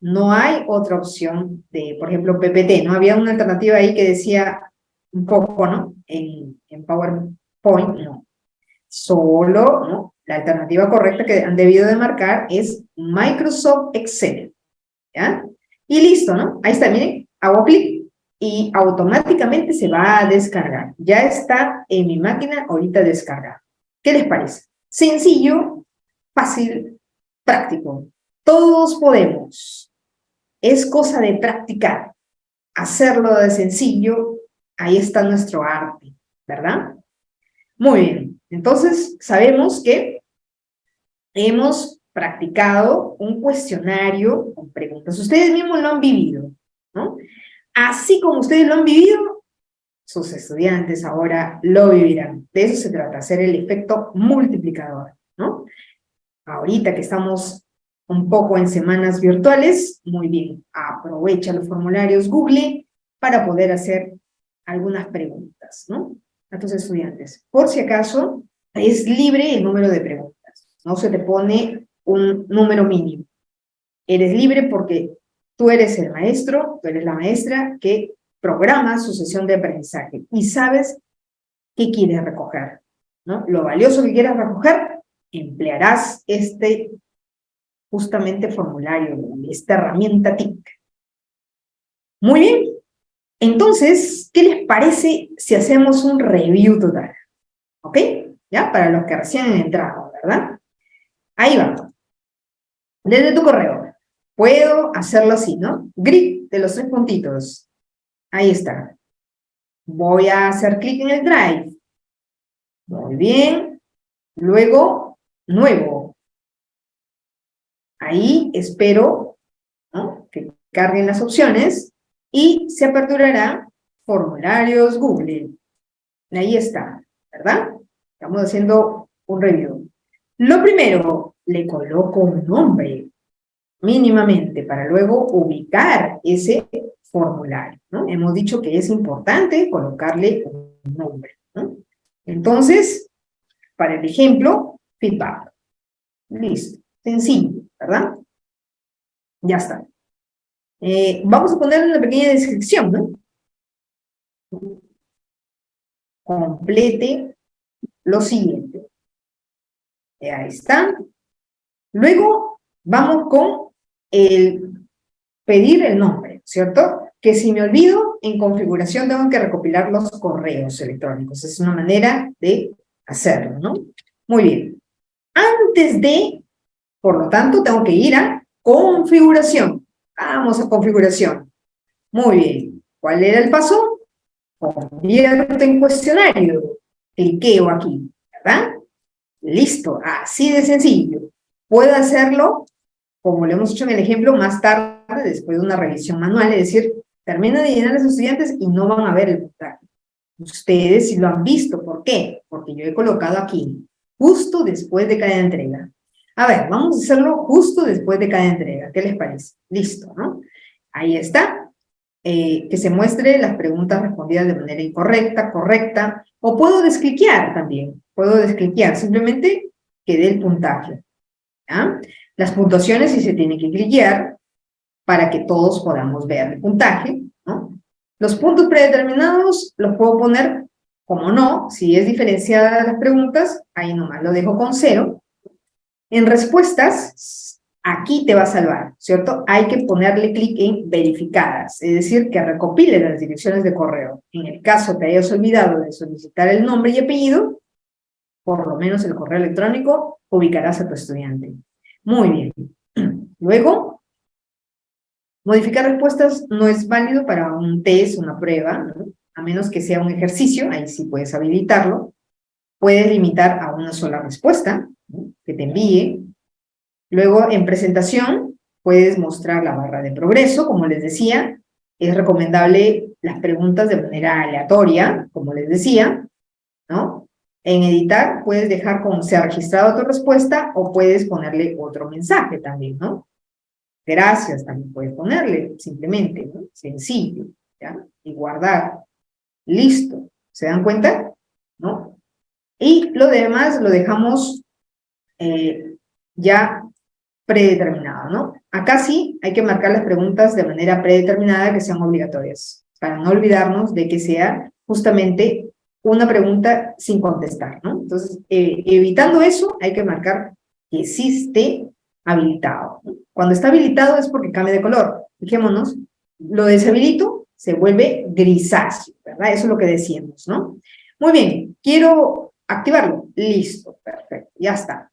No hay otra opción de, por ejemplo, PPT, ¿no? Había una alternativa ahí que decía un poco, ¿no? En PowerPoint, no. Solo, ¿no? La alternativa correcta que han debido de marcar es Microsoft Excel, ¿ya? Y listo, ¿no? Ahí está, miren, hago clic y automáticamente se va a descargar. Ya está en mi máquina ahorita descargado. ¿Qué les parece? Sencillo, fácil, práctico. Todos podemos. Es cosa de practicar. Hacerlo de sencillo, ahí está nuestro arte, ¿verdad? Muy bien. Entonces, sabemos que hemos practicado un cuestionario con preguntas. Ustedes mismos lo han vivido, ¿no? Así como ustedes lo han vivido, sus estudiantes ahora lo vivirán. De eso se trata, hacer el efecto multiplicador, ¿no? Ahorita que estamos un poco en semanas virtuales, muy bien, aprovecha los formularios Google para poder hacer algunas preguntas, ¿no? A tus estudiantes. Por si acaso, es libre el número de preguntas. No se te pone un número mínimo. Eres libre porque tú eres el maestro, tú eres la maestra que programa su sesión de aprendizaje y sabes qué quieres recoger, ¿no? Lo valioso que quieras recoger, emplearás justamente formulario, esta herramienta TIC. Muy bien. Entonces, ¿qué les parece si hacemos un review total? ¿Ok? ¿Ya? Para los que recién han entrado, ¿verdad? Ahí va. Desde tu correo. Puedo hacerlo así, ¿no? Grid de los 3 puntitos. Ahí está. Voy a hacer clic en el Drive. Muy bien. Luego, nuevo. Ahí espero, ¿no?, que carguen las opciones y se aperturará formularios Google. Ahí está, ¿verdad? Estamos haciendo un review. Lo primero, le coloco un nombre mínimamente para luego ubicar ese formulario, ¿no? Hemos dicho que es importante colocarle un nombre, ¿no? Entonces, para el ejemplo, feedback. Listo. Sencillo, ¿verdad? Ya está. Vamos a ponerle una pequeña descripción, ¿no? Complete lo siguiente. Ahí está. Luego vamos con el pedir el nombre, ¿cierto? Que si me olvido, en configuración tengo que recopilar los correos electrónicos. Es una manera de hacerlo, ¿no? Muy bien. Antes de, por lo tanto, tengo que ir a configuración. Vamos a configuración. Muy bien. ¿Cuál era el paso? Convierte en cuestionario. Cliqueo aquí, ¿verdad? Listo, así de sencillo. Puedo hacerlo, como lo hemos hecho en el ejemplo, más tarde, después de una revisión manual, es decir, termina de llenar a los estudiantes y no van a ver el puntaje. Ustedes sí lo han visto. ¿Por qué? Porque yo he colocado aquí, justo después de cada entrega. A ver, vamos a hacerlo justo después de cada entrega. ¿Qué les parece? Listo, ¿no? Ahí está. Que se muestre las preguntas respondidas de manera incorrecta, correcta, o puedo descliquear también. Puedo descliquear, simplemente que dé el puntaje, ¿ya? Las puntuaciones sí se tienen que cliquear para que todos podamos ver el puntaje, ¿no? Los puntos predeterminados los puedo poner como no, si es diferenciada las preguntas, ahí nomás lo dejo con 0. En respuestas, aquí te va a salvar, ¿cierto? Hay que ponerle clic en verificadas, es decir, que recopile las direcciones de correo. En el caso que hayas olvidado de solicitar el nombre y apellido, por lo menos el correo electrónico, ubicarás a tu estudiante. Muy bien. Luego, modificar respuestas no es válido para un test, una prueba, ¿no? A menos que sea un ejercicio, ahí sí puedes habilitarlo. Puedes limitar a una sola respuesta, ¿no?, que te envíe. Luego, en presentación, puedes mostrar la barra de progreso, como les decía. Es recomendable las preguntas de manera aleatoria, como les decía, ¿no? En editar, puedes dejar como se ha registrado tu respuesta o puedes ponerle otro mensaje también, ¿no? Gracias, también puedes ponerle, simplemente, ¿no? Sencillo, ¿ya? Y guardar. Listo. ¿Se dan cuenta? ¿No? Y lo demás lo dejamos ya predeterminado, ¿no? Acá sí hay que marcar las preguntas de manera predeterminada que sean obligatorias, para no olvidarnos de que sea justamente una pregunta sin contestar, ¿no? Entonces, evitando eso, hay que marcar que sí esté habilitado, ¿no? Cuando está habilitado es porque cambia de color. Fijémonos, lo deshabilito, se vuelve grisáceo, ¿verdad? Eso es lo que decíamos, ¿no? Muy bien, quiero activarlo. Listo, perfecto, ya está.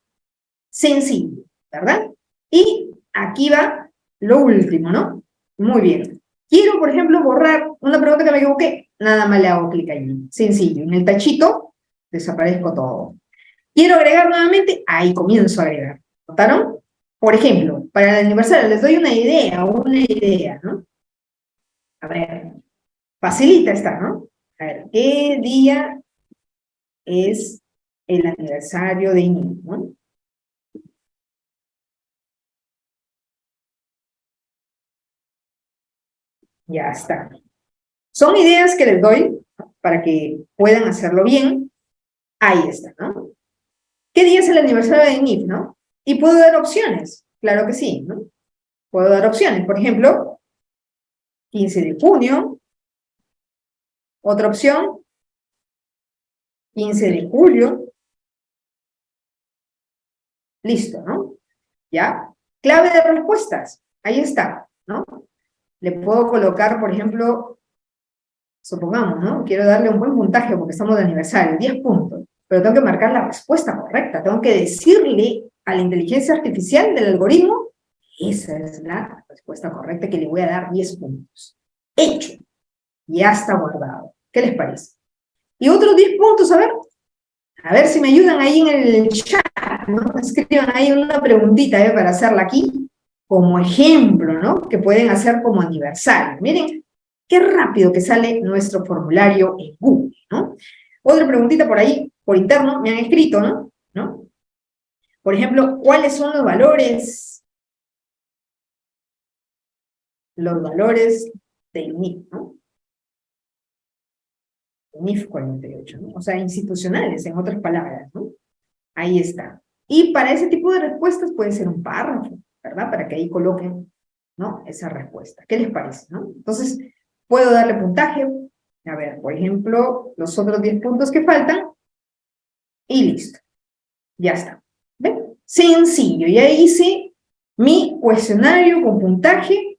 Sencillo, ¿verdad? Y aquí va lo último, ¿no? Muy bien. Quiero, por ejemplo, borrar una pregunta que me equivoqué. Nada más le hago clic allí. Sencillo. En el tachito desaparezco todo. Quiero agregar nuevamente. Ahí comienzo a agregar. ¿Notaron? Por ejemplo, para el aniversario les doy una idea, ¿no? A ver, facilita está, ¿no? A ver, ¿qué día es el aniversario de INI, ¿no? Ya está. Son ideas que les doy, ¿no?, para que puedan hacerlo bien. Ahí está, ¿no? ¿Qué día es el aniversario de INIF, no? Y puedo dar opciones, claro que sí, ¿no? Puedo dar opciones, por ejemplo, 15 de junio, otra opción, 15 de julio, listo, ¿no? ¿Ya? Clave de respuestas, ahí está, ¿no? Le puedo colocar, por ejemplo, supongamos, ¿no? Quiero darle un buen puntaje porque estamos de aniversario, 10 puntos, pero tengo que marcar la respuesta correcta, tengo que decirle a la inteligencia artificial del algoritmo, esa es la respuesta correcta que le voy a dar 10 puntos. Hecho, ya está guardado. ¿Qué les parece? Y otros 10 puntos, a ver si me ayudan ahí en el chat, ¿no? Escriban ahí una preguntita, para hacerla aquí, como ejemplo, ¿no? Que pueden hacer como aniversario. Miren, qué rápido que sale nuestro formulario en Google, ¿no? Otra preguntita por ahí, por interno, me han escrito, ¿no? Por ejemplo, ¿cuáles son los valores? Los valores del NIF, ¿no? NIF 48, ¿no? O sea, institucionales, en otras palabras, ¿no? Ahí está. Y para ese tipo de respuestas puede ser un párrafo, ¿verdad? Para que ahí coloquen, ¿no?, esa respuesta. ¿Qué les parece, no? Entonces, puedo darle puntaje. A ver, por ejemplo, los otros 10 puntos que faltan. Y listo. Ya está. ¿Ven? Sencillo. Ya hice mi cuestionario con puntaje.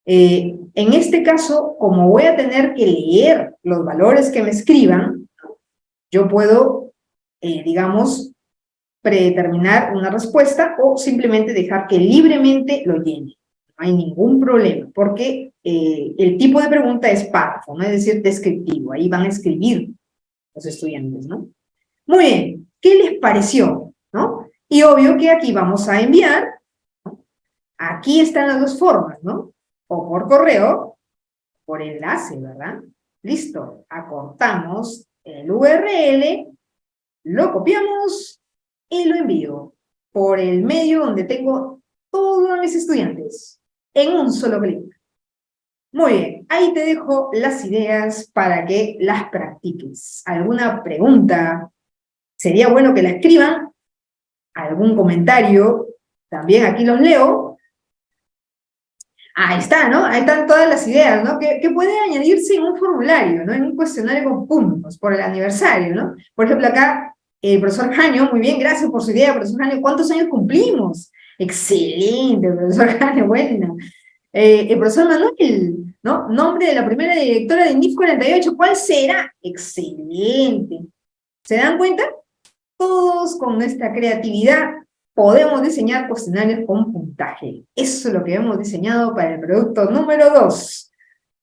En este caso, como voy a tener que leer los valores que me escriban, yo puedo, digamos, predeterminar una respuesta o simplemente dejar que libremente lo llene. No hay ningún problema, porque el tipo de pregunta es párrafo, ¿no? Es decir, descriptivo. Ahí van a escribir los estudiantes, ¿no? Muy bien, ¿qué les pareció, no? Y obvio que aquí vamos a enviar, ¿no? Aquí están las dos formas, ¿no? O por correo, por enlace, ¿verdad? Listo, acortamos el URL, lo copiamos y lo envío por el medio donde tengo todos mis estudiantes, en un solo clic. Muy bien, ahí te dejo las ideas para que las practiques. ¿Alguna pregunta? Sería bueno que la escriban. ¿Algún comentario? También aquí los leo. Ahí está, ¿no? Ahí están todas las ideas, ¿no? Que puede añadirse en un formulario, ¿no? En un cuestionario con puntos por el aniversario, ¿no? Por ejemplo, acá el profesor Jaño, muy bien, gracias por su idea, profesor Jaño. ¿Cuántos años cumplimos? Excelente, profesor Jaño, buena. El profesor Manuel, ¿no? Nombre de la primera directora de NIF 48, ¿cuál será? Excelente. ¿Se dan cuenta? Todos con nuestra creatividad podemos diseñar cuestionarios con puntaje. Eso es lo que hemos diseñado para el producto número 2.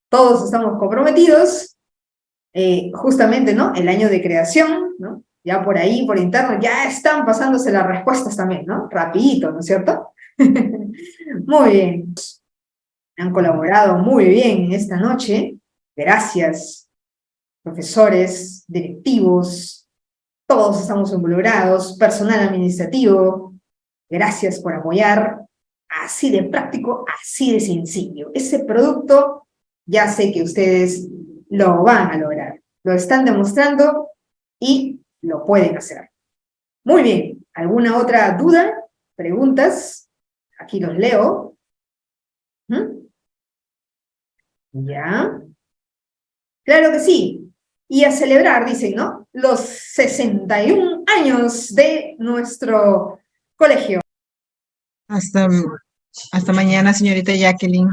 Todos estamos comprometidos, justamente, ¿no? El año de creación, ¿no? Ya por ahí, por interno, ya están pasándose las respuestas también, ¿no? Rapidito, ¿no es cierto? Muy bien. Han colaborado muy bien en esta noche. Gracias, profesores, directivos, todos estamos involucrados, personal administrativo. Gracias por apoyar. Así de práctico, así de sencillo. Ese producto, ya sé que ustedes lo van a lograr. Lo están demostrando y lo pueden hacer. Muy bien. ¿Alguna otra duda? ¿Preguntas? Aquí los leo. ¿Ya? Claro que sí. Y a celebrar, dicen, ¿no? Los 61 años de nuestro colegio. Hasta mañana, señorita Jacqueline.